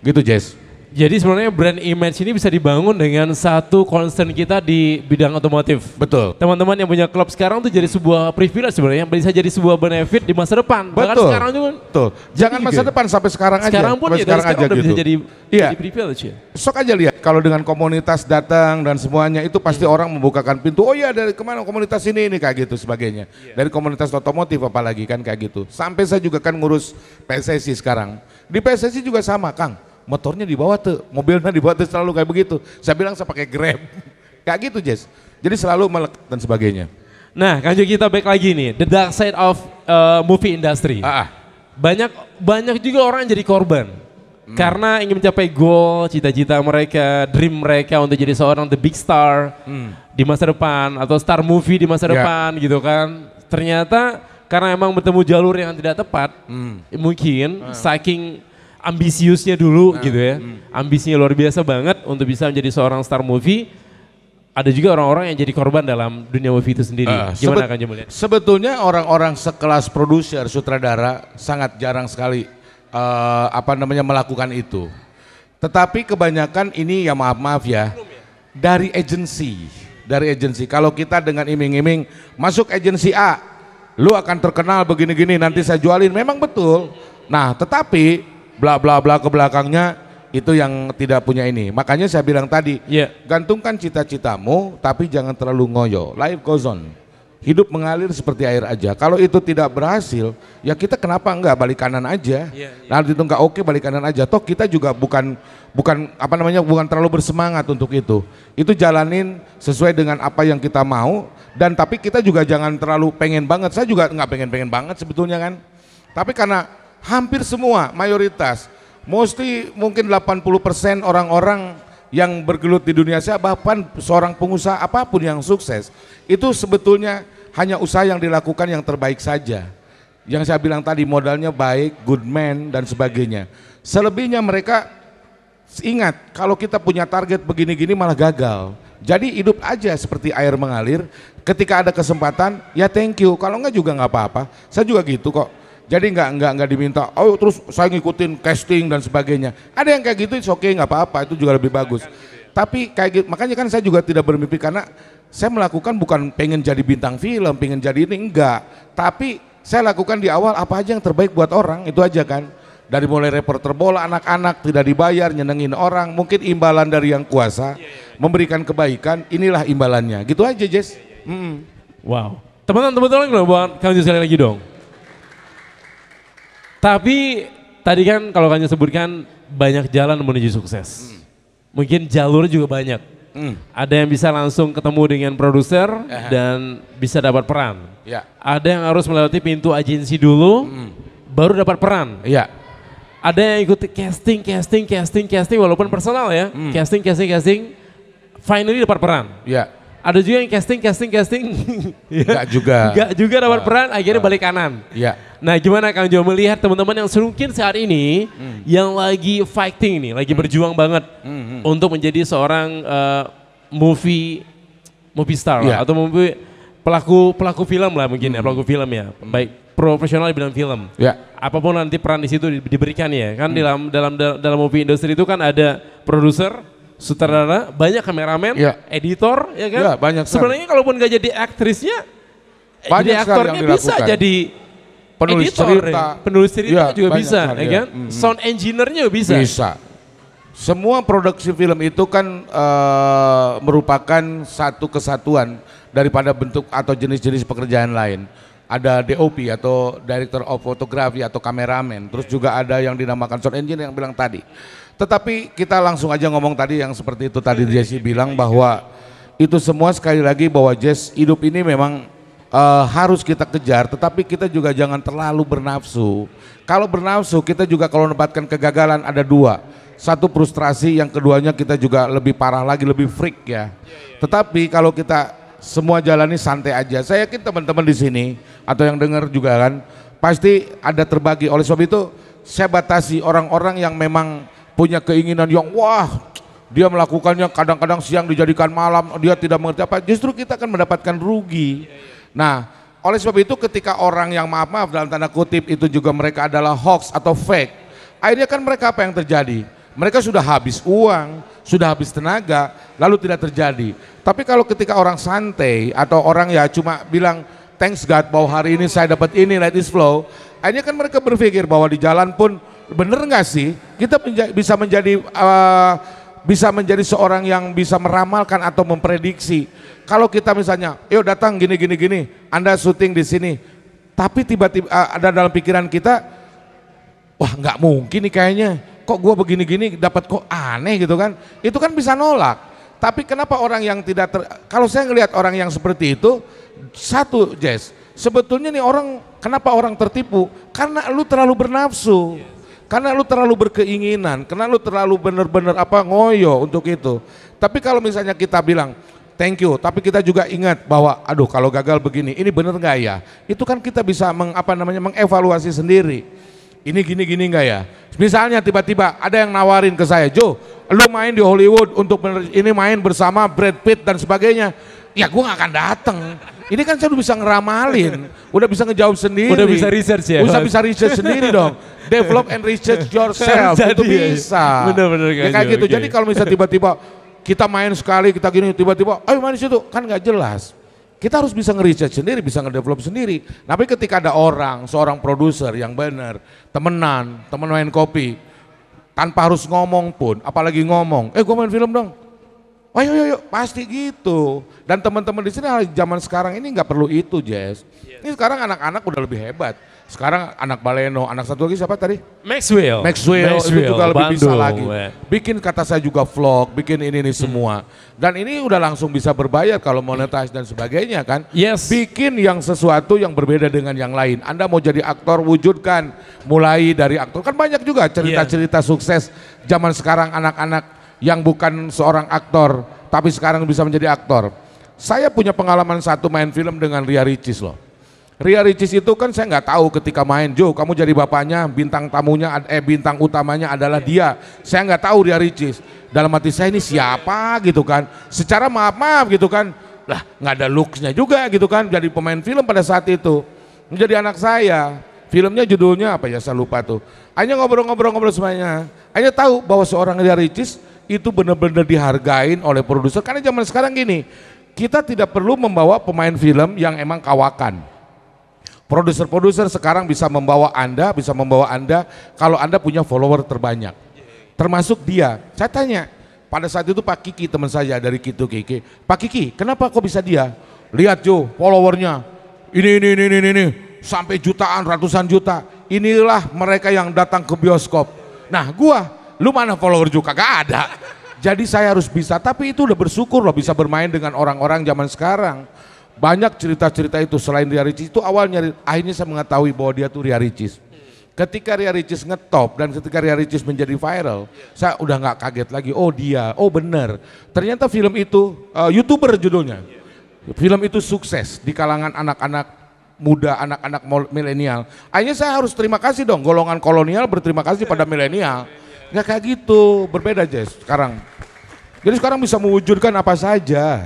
Gitu Jess. Jadi sebenarnya brand image ini bisa dibangun dengan satu concern kita di bidang otomotif. Betul. Teman-teman yang punya klub sekarang tuh jadi sebuah privilege sebenarnya, yang bisa jadi sebuah benefit di masa depan. Bahkan Betul. sekarang juga. Betul. Jangan masa depan sampai sekarang aja. Sekarang pun sampai ya, sekarang sekarang aja udah gitu. bisa jadi privilege ya. Sok aja lihat kalau dengan komunitas datang dan semuanya itu pasti orang membukakan pintu. Oh iya dari kemana komunitas ini kayak gitu sebagainya. Dari komunitas otomotif apalagi kan kayak gitu. Sampai saya juga kan ngurus PSSI sekarang. Di PSSI juga sama Kang. Motornya dibawa tuh, mobilnya dibawa tuh selalu kayak begitu. Saya bilang saya pakai Grab. Kayak gitu Jess. Jadi selalu melekat dan sebagainya. Nah, Kang Jo, kita back lagi nih, the dark side of movie industry. Banyak juga orang yang jadi korban. Karena ingin mencapai goal, cita-cita mereka, dream mereka untuk jadi seorang the big star di masa depan atau star movie di masa depan gitu kan. Ternyata karena emang bertemu jalur yang tidak tepat, mungkin saking ambisiusnya dulu gitu ya. Ambisinya luar biasa banget untuk bisa menjadi seorang star movie. Ada juga orang-orang yang jadi korban dalam dunia movie itu sendiri. Gimana Kang Jo melihat? Sebetulnya orang-orang sekelas produser, sutradara sangat jarang sekali melakukan itu. Tetapi kebanyakan ini ya maaf ya dari agensi. Kalau kita dengan iming-iming masuk agensi A, lu akan terkenal begini-gini nanti saya jualin. Memang betul. Nah, tetapi bla bla bla ke belakangnya itu yang tidak punya ini. Makanya saya bilang tadi, gantungkan cita-citamu tapi jangan terlalu ngoyo. Life goes on. Hidup mengalir seperti air aja. Kalau itu tidak berhasil, ya kita kenapa enggak balik kanan aja? Nah, itu enggak oke balik kanan aja. Toh kita juga bukan terlalu bersemangat untuk itu. Itu jalanin sesuai dengan apa yang kita mau dan tapi kita juga jangan terlalu pengen banget. Saya juga enggak pengen banget sebetulnya kan. Tapi karena hampir semua mayoritas, mungkin 80% orang-orang yang bergelut di dunia saya, bahkan seorang pengusaha apapun yang sukses, itu sebetulnya hanya usaha yang dilakukan yang terbaik saja. Yang saya bilang tadi modalnya baik, good man dan sebagainya. Selebihnya mereka ingat kalau kita punya target begini-gini malah gagal. Jadi hidup aja seperti air mengalir, ketika ada kesempatan ya thank you, kalau enggak juga enggak apa-apa. Saya juga gitu kok. Jadi enggak diminta, oh terus saya ngikutin casting dan sebagainya. Ada yang kayak gitu, oke nggak apa-apa, itu juga lebih bagus. Tapi kayak gitu, makanya kan saya juga tidak bermimpi karena saya melakukan bukan pengen jadi bintang film, pengen jadi ini enggak. Tapi saya lakukan di awal apa aja yang terbaik buat orang, itu aja kan. Dari mulai reporter bola, anak-anak tidak dibayar, nyenengin orang, mungkin imbalan dari yang kuasa, memberikan kebaikan, inilah imbalannya. Gitu aja Jess. Wow. Teman-teman buat Kang Jo sekali lagi dong. Tapi tadi kan kalau Kang Jo sebutkan banyak jalan menuju sukses. Mungkin jalur juga banyak. Ada yang bisa langsung ketemu dengan produser dan bisa dapat peran. Ada yang harus melewati pintu agensi dulu, baru dapat peran. Ada yang ikuti casting walaupun personal ya. Casting, finally dapat peran. Ada juga yang casting, Enggak juga dapat peran, akhirnya balik kanan. Nah gimana Kang Jo melihat teman-teman yang mungkin saat ini yang lagi fighting nih, lagi berjuang banget untuk menjadi seorang movie star lah, atau pelaku film lah mungkin ya, pelaku film ya, baik profesional di bidang film. Apapun nanti peran di situ diberikan ya, kan dalam movie industri itu kan ada produser, sutradara, banyak kameramen, editor, ya kan? Banyak. Sebenarnya kalaupun gak jadi aktrisnya, jadi aktornya bisa jadi penulis cerita juga bisa, ya kan? Sound engineer-nya juga bisa. Semua produksi film itu kan merupakan satu kesatuan daripada bentuk atau jenis-jenis pekerjaan lain. Ada DOP atau Director of Photography atau kameramen, terus juga ada yang dinamakan sound engineer yang bilang tadi. Tetapi kita langsung aja ngomong tadi yang seperti itu tadi Jesse bilang bahwa itu semua sekali lagi bahwa Jess hidup ini memang harus kita kejar, tetapi kita juga jangan terlalu bernafsu. Kalau bernafsu kita juga kalau mendapatkan kegagalan ada dua. Satu frustrasi, yang keduanya kita juga lebih parah lagi, lebih freak ya. Tetapi kalau kita semua jalani santai aja, saya yakin teman-teman di sini atau yang dengar juga kan pasti ada terbagi. Oleh sebab itu saya batasi orang-orang yang memang punya keinginan yang wah dia melakukannya kadang-kadang siang dijadikan malam, dia tidak mengerti apa, justru kita akan mendapatkan rugi. Nah, oleh sebab itu ketika orang yang maaf-maaf dalam tanda kutip itu juga mereka adalah hoax atau fake, akhirnya kan mereka apa yang terjadi? Mereka sudah habis uang, sudah habis tenaga, lalu tidak terjadi. Tapi kalau ketika orang santai atau orang ya cuma bilang thanks God bahwa hari ini saya dapat ini, let it flow, akhirnya kan mereka berpikir bahwa di jalan pun bener nggak sih kita bisa menjadi seorang yang bisa meramalkan atau memprediksi. Kalau kita misalnya, yuk datang gini, Anda syuting di sini, tapi tiba-tiba ada dalam pikiran kita, wah nggak mungkin nih kayaknya, kok gue begini-gini dapat kok aneh gitu kan, itu kan bisa nolak. Tapi kenapa orang yang tidak kalau saya ngelihat orang yang seperti itu, satu Jess, sebetulnya nih kenapa orang tertipu? Karena lu terlalu bernafsu. Karena lu terlalu berkeinginan, karena lu terlalu benar-benar ngoyo untuk itu. Tapi kalau misalnya kita bilang thank you, tapi kita juga ingat bahwa aduh kalau gagal begini, ini benar nggak ya? Itu kan kita bisa mengevaluasi sendiri. Ini gini nggak ya? Misalnya tiba-tiba ada yang nawarin ke saya, Jo, lu main di Hollywood untuk ini main bersama Brad Pitt dan sebagainya. Ya gua nggak akan datang. Ini kan saya udah bisa ngeramalin, udah bisa ngejawab sendiri. Udah bisa research ya? Udah bisa research sendiri dong. Develop and research yourself, itu bisa. Bener-bener ya, kayak gitu. Okay. Jadi kalau misalnya tiba-tiba kita main sekali, kita gini, tiba-tiba, ayo main di situ, kan nggak jelas. Kita harus bisa nge-research sendiri, bisa nge-develop sendiri. Tapi ketika ada seorang produser yang benar, temen main kopi, tanpa harus ngomong pun, apalagi ngomong, gue main film dong. Oh yuk, pasti gitu. Dan teman-teman di sini zaman sekarang ini nggak perlu itu, Jess. Ini sekarang anak-anak udah lebih hebat. Sekarang anak Baleno, anak satu lagi siapa tadi? Maxwell itu juga lebih bisa lagi. Ya. Bikin kata saya juga vlog, bikin ini semua. Dan ini udah langsung bisa berbayar kalau monetize dan sebagainya kan. Yes. Bikin yang sesuatu yang berbeda dengan yang lain. Anda mau jadi aktor, wujudkan. Mulai dari aktor, kan banyak juga cerita-cerita sukses zaman sekarang anak-anak yang bukan seorang aktor, tapi sekarang bisa menjadi aktor. Saya punya pengalaman satu main film dengan Ria Ricis loh. Ria Ricis itu kan saya nggak tahu ketika main, Jo kamu jadi bapaknya, bintang utamanya adalah dia. Saya nggak tahu Ria Ricis. Dalam hati saya ini siapa gitu kan. Secara maaf gitu kan, lah nggak ada looksnya juga gitu kan. Jadi pemain film pada saat itu. Menjadi anak saya. Filmnya judulnya apa ya saya lupa tuh. Hanya ngobrol-ngobrol semuanya. Hanya tahu bahwa seorang Ria Ricis itu benar-benar dihargain oleh produser. Karena zaman sekarang gini, kita tidak perlu membawa pemain film yang emang kawakan. Produser-produser sekarang bisa membawa Anda kalau Anda punya follower terbanyak. Termasuk dia. Saya tanya, pada saat itu Pak Kiki teman saya dari Kitu Kiki, Pak Kiki kenapa kok bisa dia? Lihat Jo, followernya ini sampai jutaan, ratusan juta. Inilah mereka yang datang ke bioskop. Nah lu mana follower juga? Gak ada. Jadi saya harus bisa, tapi itu udah bersyukur loh bisa bermain dengan orang-orang zaman sekarang. Banyak cerita-cerita itu selain Ria Ricis itu awalnya, akhirnya saya mengetahui bahwa dia tuh Ria Ricis. Ketika Ria Ricis ngetop dan ketika Ria Ricis menjadi viral, saya udah gak kaget lagi, oh dia, oh bener. Ternyata film itu, YouTuber judulnya. Film itu sukses di kalangan anak-anak muda, anak-anak milenial. Akhirnya saya harus terima kasih dong, golongan kolonial berterima kasih pada milenial. Nggak kayak gitu, berbeda Jess sekarang. Jadi sekarang bisa mewujudkan apa saja.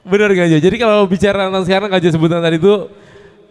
Benar gak Jo? Jadi kalau bicara tentang sekarang Kak Jo sebutan tadi itu,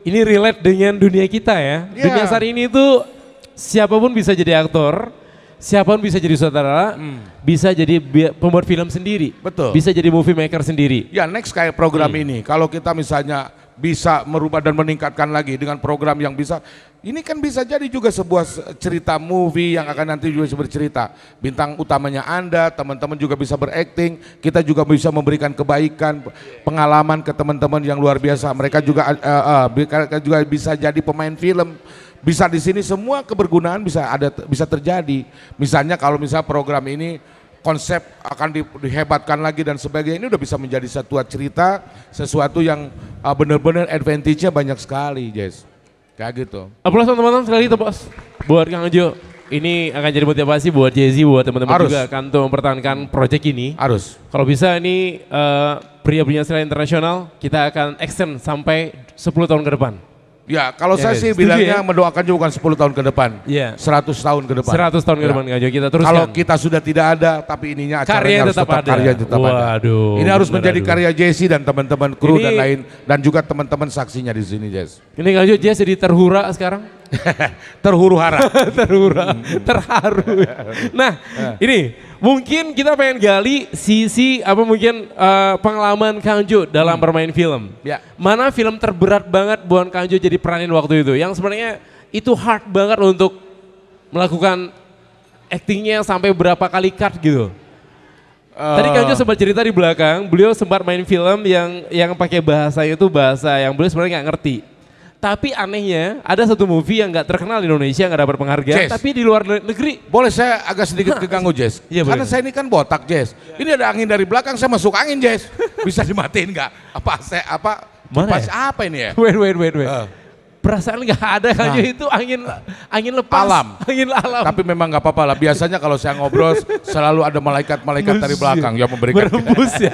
ini relate dengan dunia kita ya. Dunia saat ini itu siapapun bisa jadi aktor, siapapun bisa jadi sutradara, bisa jadi pembuat film sendiri. Betul. Bisa jadi movie maker sendiri. Ya next kayak program ini, kalau kita misalnya bisa merubah dan meningkatkan lagi dengan program yang bisa, ini kan bisa jadi juga sebuah cerita movie yang akan nanti juga bercerita. Bintang utamanya Anda, teman-teman juga bisa berakting, kita juga bisa memberikan kebaikan, pengalaman ke teman-teman yang luar biasa. Mereka juga bisa jadi pemain film. Bisa di sini semua kebergunaan bisa terjadi. Misalnya kalau misalnya program ini konsep akan dihebatkan lagi dan sebagainya. Ini udah bisa menjadi satu cerita, sesuatu yang benar-benar advantage-nya banyak sekali, Jess. Kayak gitu. Aplaus teman-teman sekali lagi bos. Buat Kang Jo. Ini akan jadi motivasi buat Jay-Z, buat teman-teman juga kan untuk mempertahankan project ini. Harus. Kalau bisa ini pria-pria secara internasional kita akan extend sampai 10 tahun ke depan. Ya, kalau Ya, saya sih setuju bilangnya ya? mendoakan juga bukan 10 tahun ke depan. Iya. 100 tahun ke depan. 100 tahun ke Ya. depan Kang Jo, kita teruskan. Kalau kita sudah tidak ada, tapi ininya acaranya Karya harus tetap tetap ada. karya tetap ada. Waduh, Ini harus benar, menjadi aduh. karya Jesse dan teman-teman kru Ini- dan lain, dan juga teman-teman saksinya di sini, Jess. Ini Kang Jo, Jess jadi terhura sekarang. Terhuru hara. Terhura, terharu. Nah, ini mungkin kita pengen gali sisi apa mungkin pengalaman Kang Jo dalam bermain film. Ya. Mana film terberat banget buat Kang Jo jadi peranin waktu itu? Yang sebenarnya itu hard banget untuk melakukan actingnya sampai berapa kali cut gitu. Tadi Kang Jo sempat cerita di belakang, beliau sempat main film yang pakai bahasanya itu bahasa yang beliau sebenarnya nggak ngerti. Tapi anehnya ada satu movie yang nggak terkenal di Indonesia, nggak dapat penghargaan, Jess. tapi di luar negeri. Boleh saya agak sedikit keganggu, Jess? Iya, Karena boleh. saya ini kan botak, Jess. Ini ada angin dari belakang, saya masuk angin, Jess. Bisa dimatiin nggak? Mana Kipas ya? apa ini ya? Wait. Perasaan nggak ada Kang Jo, Nah. itu angin lepas. Alam. Angin alam. Tapi memang nggak apa-apa lah. Biasanya kalau saya ngobrol selalu ada malaikat-malaikat dari belakang yang memberikan. berembus ya.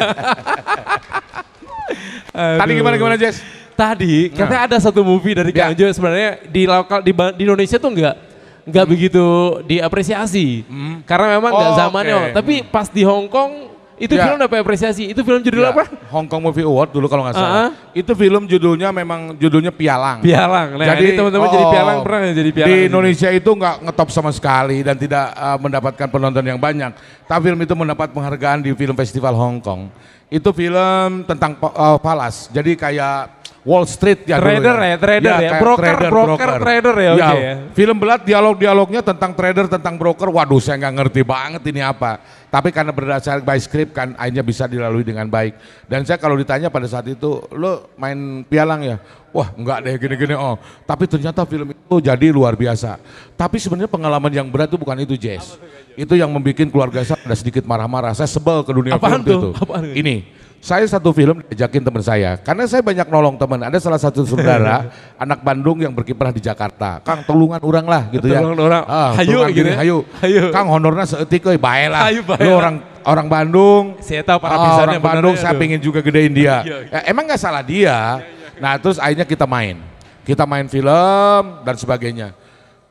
Tadi Aduh. gimana, Jess? Tadi katanya ada satu movie dari Ya. Kang Jo sebenarnya di lokal di Indonesia tuh nggak begitu diapresiasi karena memang nggak Oh, zamannya. oke. Tapi pas di Hong Kong itu Ya. film dapat apresiasi. Itu film judul Ya, apa? Hong Kong Movie Award dulu kalau nggak salah. Itu film judulnya memang judulnya Pialang. Pialang. Nah, ini teman-teman jadi pialang pernah nggak jadi pialang? Di Indonesia itu nggak ngetop sama sekali dan tidak mendapatkan penonton yang banyak. Tapi film itu mendapat penghargaan di film festival Hong Kong. Itu film tentang falas. Jadi kayak Wall Street ya dulu Trader ya, trader ya. kayak Broker, trader ya, oke ya. Film belat dialog-dialognya tentang trader, tentang broker. Waduh, saya nggak ngerti banget ini apa. Tapi karena berdasarkan by script kan akhirnya bisa dilalui dengan baik. Dan saya kalau ditanya pada saat itu, lo main pialang ya? Wah enggak deh gini-gini oh. Tapi ternyata film itu jadi luar biasa. Tapi sebenarnya pengalaman yang berat itu bukan itu, Jess. Itu yang membuat keluarga saya ada sedikit marah-marah. Saya sebel ke dunia Apaan film tuh? itu. Apaan? Ini, saya satu film diajakin teman saya. Karena saya banyak nolong teman. Ada salah satu saudara anak Bandung yang berkiprah di Jakarta. Kang tolongan orang lah gitu ya. Tolongan urang. Hayu tolongan gitu gini, ya. hayu. Hayu. Kang honornya seetik euy bae lah. Hayu, bae Lu lah. orang Bandung. Saya tahu para orang pisannya Bandung benernya, saya aduh. pengen juga gedein dia. Iya. Ya, emang nggak salah dia. Nah terus akhirnya kita main. Kita main film dan sebagainya.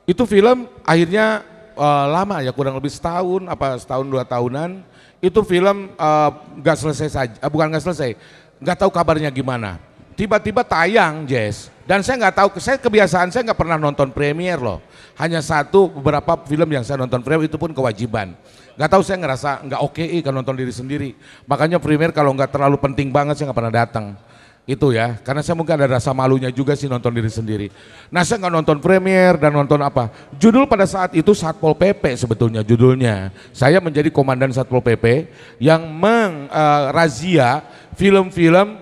Itu film akhirnya lama ya kurang lebih setahun apa setahun 2 tahunan. Itu film nggak selesai saja, bukan nggak selesai, nggak tahu kabarnya gimana. Tiba-tiba tayang, Jess. Dan saya nggak tahu, saya kebiasaan saya nggak pernah nonton premier loh. Hanya beberapa film yang saya nonton premier itu pun kewajiban. Nggak tahu saya ngerasa nggak oke kalau nonton diri sendiri. Makanya premier kalau nggak terlalu penting banget saya nggak pernah datang. Itu ya, karena saya mungkin ada rasa malunya juga sih nonton diri sendiri. Nah saya nggak nonton premier dan nonton apa. Judul pada saat itu Satpol PP sebetulnya judulnya. Saya menjadi komandan Satpol PP yang razia film-film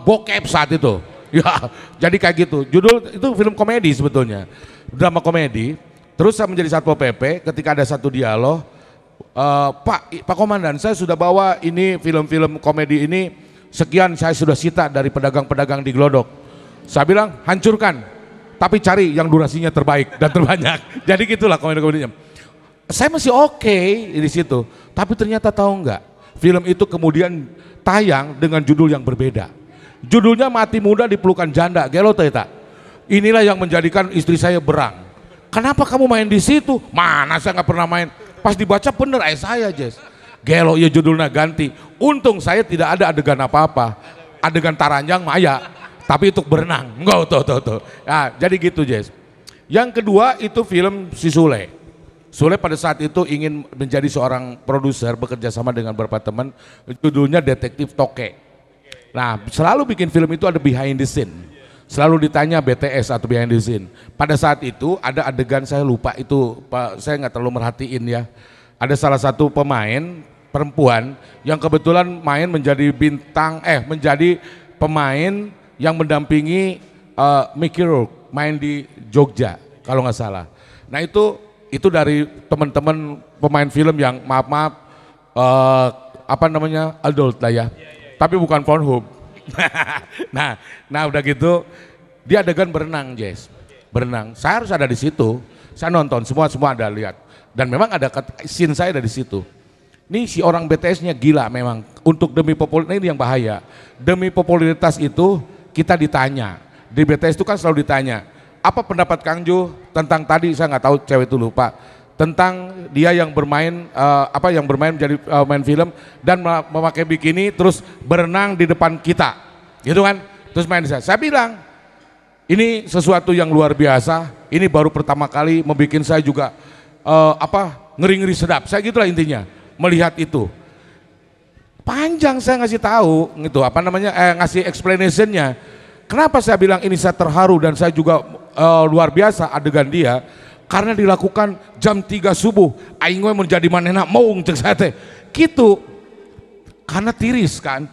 bokep saat itu. Ya, jadi kayak gitu. Judul itu film komedi sebetulnya, drama komedi. Terus saya menjadi Satpol PP ketika ada satu dialog, Pak Komandan, saya sudah bawa ini film-film komedi ini. Sekian saya sudah sita dari pedagang-pedagang di Glodok. Saya bilang hancurkan, tapi cari yang durasinya terbaik dan terbanyak. Jadi gitulah komedi-komedinya. Saya masih oke di situ, tapi ternyata tahu nggak, film itu kemudian tayang dengan judul yang berbeda. Judulnya Mati Muda Dipelukan Janda, gelo tak? Inilah yang menjadikan istri saya berang. Kenapa kamu main di situ? Mana saya nggak pernah main. Pas dibaca bener saya, Jess. Gelo ya judulnya ganti. Untung saya tidak ada adegan apa-apa. Adegan taranjang maya. Tapi untuk berenang. Enggak tuh. Nah, jadi gitu, Jess. Yang kedua itu film si Sule. Sule pada saat itu ingin menjadi seorang produser bekerja sama dengan beberapa teman. Judulnya Detektif Toke. Nah selalu bikin film itu ada behind the scene. Selalu ditanya BTS atau behind the scene. Pada saat itu ada adegan saya lupa itu, saya nggak terlalu merhatiin ya. Ada salah satu pemain perempuan yang kebetulan main menjadi menjadi pemain yang mendampingi Mickey Rourke main di Jogja kalau nggak salah. Nah itu dari teman-teman pemain film yang maaf eh, apa namanya adult lah ya, tapi bukan Pornhub. nah udah gitu dia adegan berenang, Jess, berenang. Saya harus ada di situ, saya nonton semua ada lihat, dan memang ada scene saya ada di situ. Ini si orang BTS-nya gila memang, untuk demi popularitas ini yang bahaya. Demi popularitas itu kita ditanya, di BTS itu kan selalu ditanya, apa pendapat Kang Jo tentang tadi, saya nggak tahu cewek itu lupa, tentang dia yang bermain yang bermain menjadi main film dan memakai bikini terus berenang di depan kita, gitu kan? Terus main saya bilang ini sesuatu yang luar biasa, ini baru pertama kali membuat saya juga ngeri-ngeri sedap, saya gitulah intinya melihat itu. Panjang saya ngasih tahu gitu, ngasih explanationnya. Kenapa saya bilang ini saya terharu dan saya juga luar biasa adegan dia, karena dilakukan jam 3 subuh, aing we menjadi manehna maung cek saya teh. Gitu. Karena tiris kan.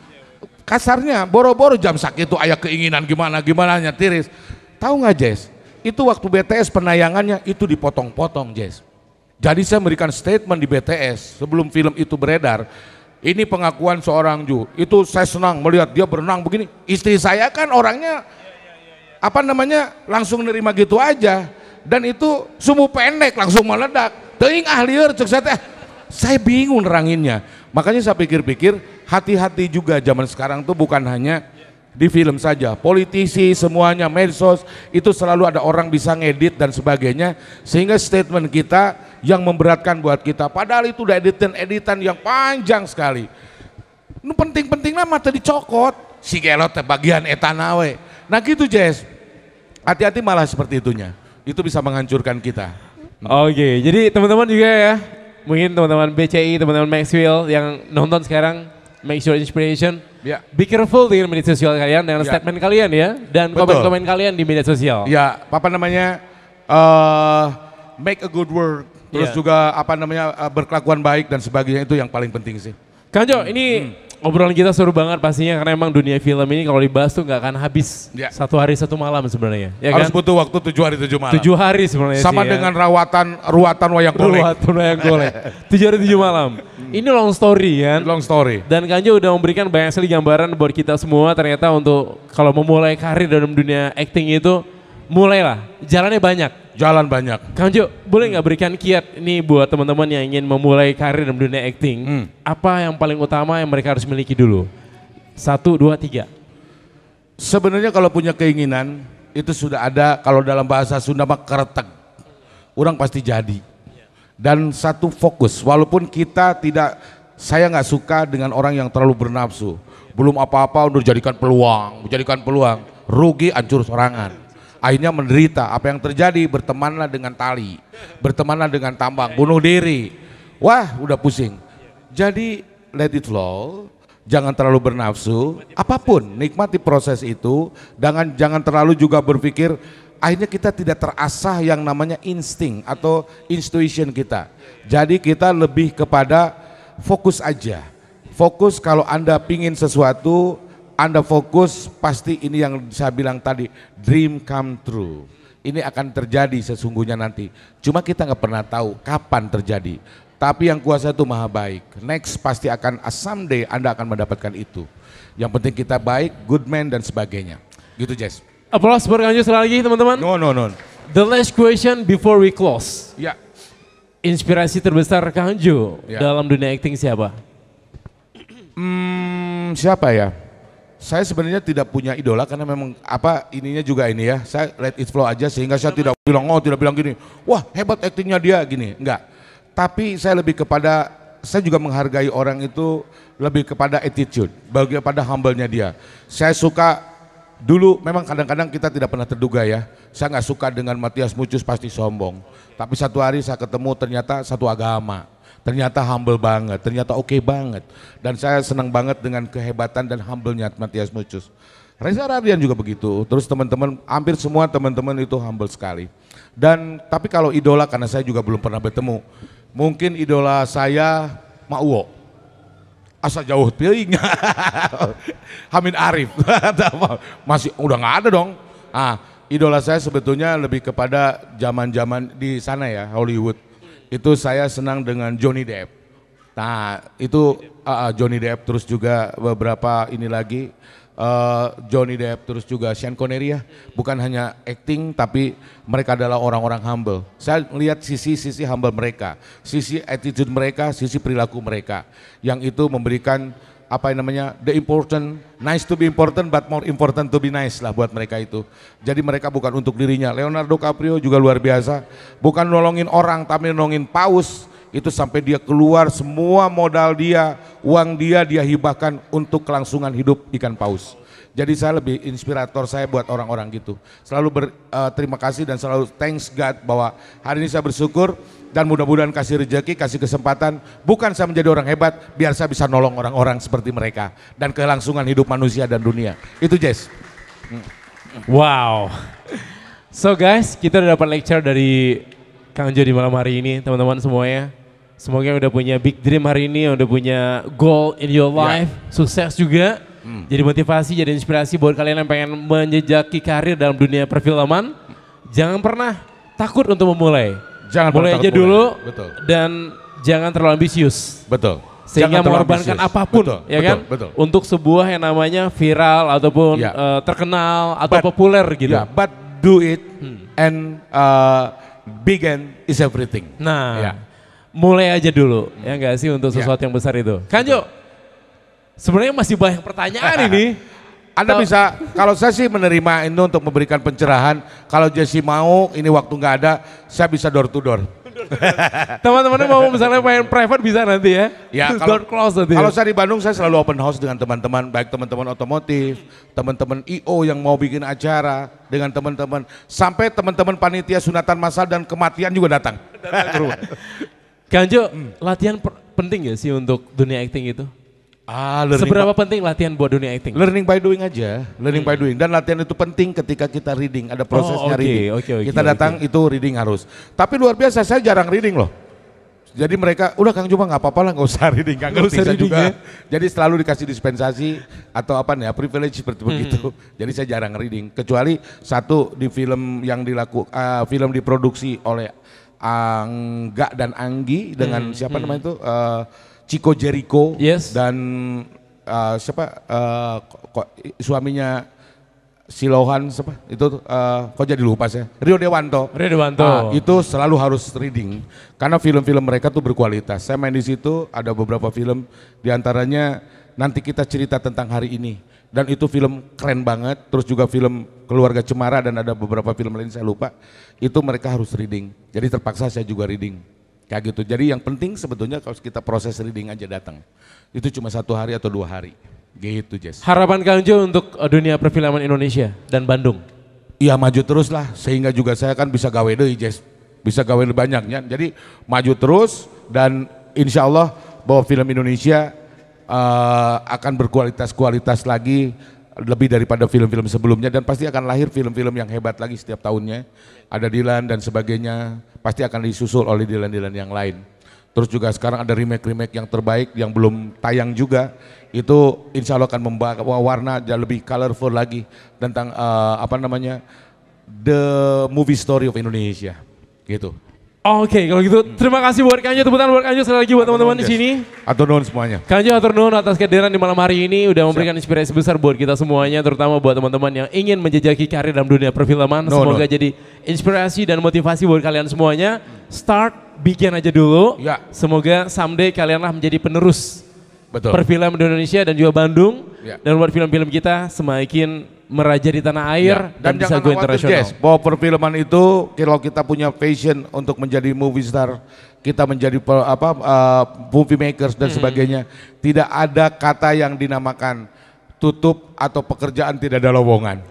Kasarnya boro-boro jam sakit itu aya keinginan gimana tiris. Tahu nggak, Jess? Itu waktu BTS penayangannya itu dipotong-potong, Jess. Jadi saya memberikan statement di BTS sebelum film itu beredar. Ini pengakuan seorang Ju. Itu saya senang melihat dia berenang begini. Istri saya kan orangnya langsung nerima gitu aja. Dan itu sumbu pendek langsung meledak. Teuing lieur cek saya bingung neranginnya. Makanya saya pikir-pikir hati-hati juga zaman sekarang tuh bukan hanya di film saja, politisi semuanya, medsos itu selalu ada orang bisa ngedit dan sebagainya, sehingga statement kita yang memberatkan buat kita, padahal itu udah editan yang panjang sekali. Nu penting-pentingnya mata dicokot si gelot bagian etanawe. Nah gitu, Jess, hati-hati malah seperti itunya, itu bisa menghancurkan kita. Oke, jadi teman-teman juga ya, mungkin teman-teman BCI, teman-teman Maxwell yang nonton sekarang, make your inspiration. Ya. Be careful dengan media sosial kalian, dengan statement kalian ya, dan komen-komen kalian di media sosial. Ya, make a good word, terus juga berkelakuan baik dan sebagainya, itu yang paling penting sih. Kang Jo, ini obrolan kita seru banget pastinya, karena emang dunia film ini kalau dibahas tuh nggak akan habis satu hari satu malam sebenarnya. Ya harus kan? butuh waktu 7 hari 7 malam. 7 hari sebenarnya. Sama sih, dengan ruatan wayang golek. Ruatan wayang golek. 7 hari 7 malam. Ini long story kan? Long story. Dan Kang Jo udah memberikan banyak sekali gambaran buat kita semua, ternyata untuk kalau memulai karir dalam dunia acting itu, mulailah, jalannya banyak. Jalan banyak. Kang Jo, boleh nggak berikan kiat ini buat teman-teman yang ingin memulai karir dalam dunia acting, apa yang paling utama yang mereka harus miliki dulu? 1, 2, 3. Sebenarnya kalau punya keinginan, itu sudah ada, kalau dalam bahasa Sunda mah keretek. Orang pasti jadi. Dan satu fokus, walaupun saya nggak suka dengan orang yang terlalu bernafsu. Belum apa-apa udah menjadikan peluang, rugi hancur sorangan. Akhirnya menderita. Apa yang terjadi? Bertemanlah dengan tali, bertemanlah dengan tambang, bunuh diri. Wah, udah pusing. Jadi let it flow, jangan terlalu bernafsu. Apapun, nikmati proses itu. Jangan terlalu juga berpikir. Akhirnya kita tidak terasah yang namanya insting atau intuition kita. Jadi kita lebih kepada fokus aja. Fokus, kalau Anda pingin sesuatu, Anda fokus, pasti ini yang saya bilang tadi, dream come true. Ini akan terjadi sesungguhnya nanti. Cuma kita nggak pernah tahu kapan terjadi. Tapi yang kuasa itu maha baik. Next pasti akan, someday Anda akan mendapatkan itu. Yang penting kita baik, good man dan sebagainya. Gitu, Jess. Aplaus buat Kang Jo sekali lagi teman-teman. No. The last question before we close. Ya. Inspirasi terbesar Kang Jo dalam dunia acting siapa? Siapa ya? Saya sebenarnya tidak punya idola karena memang ininya juga ini ya. Saya let it flow aja sehingga saya tidak bilang gini. Wah, hebat actingnya dia gini. Enggak. Tapi saya lebih kepada, saya juga menghargai orang itu lebih kepada attitude, bagaimana humble-nya dia. Saya suka. Dulu memang kadang-kadang kita tidak pernah terduga ya. Saya nggak suka dengan Matias Mucus, pasti sombong. Tapi satu hari saya ketemu ternyata satu agama. Ternyata humble banget, ternyata oke banget. Dan saya senang banget dengan kehebatan dan humble-nya Matias Mucus. Reza Radian juga begitu. Terus teman-teman, hampir semua teman-teman itu humble sekali. Tapi kalau idola, karena saya juga belum pernah bertemu. Mungkin idola saya Mauwo. Asa jauh teuing. Hamid Arif. Masih udah nggak ada dong. Idola saya sebetulnya lebih kepada zaman-zaman di sana ya, Hollywood. Itu saya senang dengan Johnny Depp. Nah itu Johnny Depp, terus juga beberapa ini lagi Johnny Depp, terus juga Sean Connery ya. Bukan hanya acting tapi mereka adalah orang-orang humble. Saya lihat sisi-sisi humble mereka, sisi attitude mereka, sisi perilaku mereka. Yang itu memberikan apa yang namanya the important, nice to be important but more important to be nice lah buat mereka itu. Jadi mereka bukan untuk dirinya. Leonardo DiCaprio juga luar biasa, bukan nolongin orang tapi nolongin paus, itu sampai dia keluar semua modal dia, uang dia hibahkan untuk kelangsungan hidup ikan paus. Jadi saya lebih inspirator saya buat orang-orang gitu. Selalu berterima kasih dan selalu thanks God bahwa hari ini saya bersyukur dan mudah-mudahan kasih rezeki, kasih kesempatan. Bukan saya menjadi orang hebat, biar saya bisa nolong orang-orang seperti mereka. Dan kelangsungan hidup manusia dan dunia. Itu Jess. Wow. So guys, kita udah dapat lecture dari Kang Jo di malam hari ini, teman-teman semuanya. Semoga udah punya big dream hari ini, udah punya goal in your life, sukses juga. Jadi motivasi, jadi inspirasi buat kalian yang pengen menjejaki karir dalam dunia perfilman. Jangan pernah takut untuk memulai. Jangan mulai aja dulu. Betul. Dan jangan terlalu ambisius. Betul. Sehingga mengorbankan apapun, betul, ya kan? Betul. Untuk sebuah yang namanya viral ataupun terkenal atau populer gitu. Yeah, but do it and begin is everything. Nah, mulai aja dulu, ya enggak sih untuk sesuatu yang besar itu. Kang Jo, sebenarnya masih banyak pertanyaan ini. Anda bisa, kalau saya sih menerima ini untuk memberikan pencerahan. Kalau Jesse mau, ini waktu nggak ada, saya bisa door to door. Teman-teman mau misalnya main private bisa nanti ya. Ya kalau saya di Bandung saya selalu open house dengan teman-teman, baik teman-teman otomotif, teman-teman IO yang mau bikin acara dengan teman-teman, sampai teman-teman panitia sunatan massal dan kematian juga datang. Kang Jo, latihan penting gak sih untuk dunia acting itu? Seberapa penting latihan buat dunia acting? Learning by doing aja, learning by doing. Dan latihan itu penting ketika kita reading, ada prosesnya reading. Kita datang itu reading harus. Tapi luar biasa, saya jarang reading loh. Jadi mereka, udah Kang Juma nggak apa-apa lah, nggak usah reading, nggak ngerti saya juga. Ya? Jadi selalu dikasih dispensasi atau apa nih, privilege seperti begitu. Jadi saya jarang reading, kecuali satu di film yang film diproduksi oleh Angga dan Anggi dengan siapa namanya itu? Chico Jericho dan suaminya Silohan siapa itu kok jadi lupa saya, Rio Dewanto. Itu selalu harus reading karena film-film mereka tuh berkualitas. Saya main di situ ada beberapa film, diantaranya Nanti Kita Cerita Tentang Hari Ini, dan itu film keren banget. Terus juga film Keluarga Cemara dan ada beberapa film lain saya lupa. Itu mereka harus reading, jadi terpaksa saya juga reading. Kayak gitu, jadi yang penting sebetulnya kalau kita proses reading aja datang. Itu cuma 1 hari atau 2 hari, gitu Jess. Harapan Kang Jo untuk dunia perfilman Indonesia dan Bandung? Iya maju terus lah, sehingga juga saya kan bisa gawe deh Jess. Bisa gawe lebih banyaknya, jadi maju terus dan insya Allah bahwa film Indonesia akan berkualitas lagi, lebih daripada film-film sebelumnya, dan pasti akan lahir film-film yang hebat lagi setiap tahunnya. Ada Dilan dan sebagainya, pasti akan disusul oleh Dilan-Dilan yang lain. Terus juga sekarang ada remake-remake yang terbaik yang belum tayang juga, itu insya Allah akan membawa warna lebih colorful lagi tentang the movie story of Indonesia, gitu. Oke, kalau gitu terima kasih buat Kang Jo, tepuk tangan buat Kang Jo sekali lagi buat teman-teman di sini. Atur nuhun semuanya. Kang Jo atur nuhun atas kehadiran di malam hari ini, udah memberikan inspirasi besar buat kita semuanya, terutama buat teman-teman yang ingin menjejaki karir dalam dunia perfilman. Semoga jadi inspirasi dan motivasi buat kalian semuanya. Start, bikin aja dulu. Ya. Semoga someday kalianlah menjadi penerus perfilman di Indonesia dan juga Bandung. Ya. Dan buat film-film kita semakin meraja di tanah air dan bisa go internasional. Bahwa perfilman itu kalau kita punya passion untuk menjadi movie star, kita menjadi movie makers dan sebagainya, tidak ada kata yang dinamakan tutup atau pekerjaan tidak ada lowongan.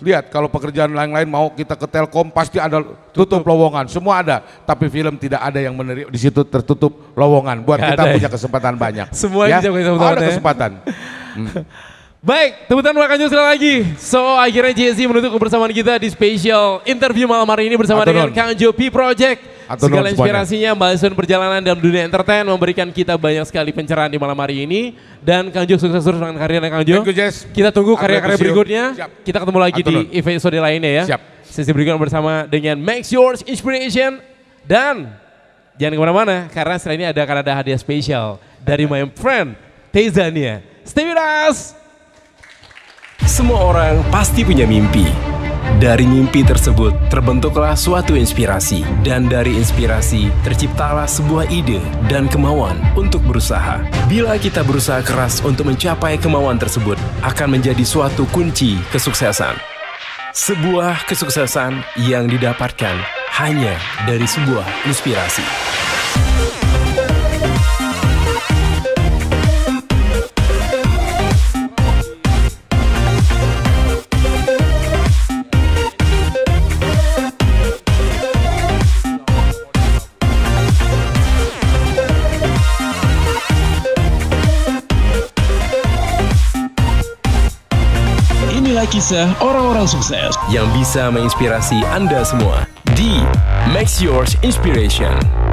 Lihat kalau pekerjaan lain-lain mau kita ke Telkom pasti ada tutup lowongan, semua ada, tapi film tidak ada yang menerima di situ tertutup lowongan. Buat kita punya kesempatan banyak. Semua bisa ada kesempatan. Baik, tepuk tangan buat Kang Jo sekali lagi. So akhirnya JSC menutup kebersamaan kita di special interview malam hari ini bersama dengan Kang Jo P Project. Segala inspirasinya, milestone perjalanan dalam dunia entertain memberikan kita banyak sekali pencerahan di malam hari ini. Dan Kang Jo sukses terus dengan karirnya Kang Jo. Kita tunggu karya-karya berikutnya. Kita ketemu lagi di episode lainnya ya. Sesi berikutnya bersama dengan Make Yours Inspiration dan Jangan kemana-mana, karena setelah ini akan ada hadiah spesial dari my friend Tezania. Stay with us! Semua orang pasti punya mimpi. Dari mimpi tersebut terbentuklah suatu inspirasi. Dan dari inspirasi terciptalah sebuah ide dan kemauan untuk berusaha. Bila kita berusaha keras untuk mencapai kemauan tersebut, akan menjadi suatu kunci kesuksesan. Sebuah kesuksesan yang didapatkan hanya dari sebuah inspirasi. Inilah kisah orang-orang sukses yang bisa menginspirasi Anda semua di Make Yours Inspiration.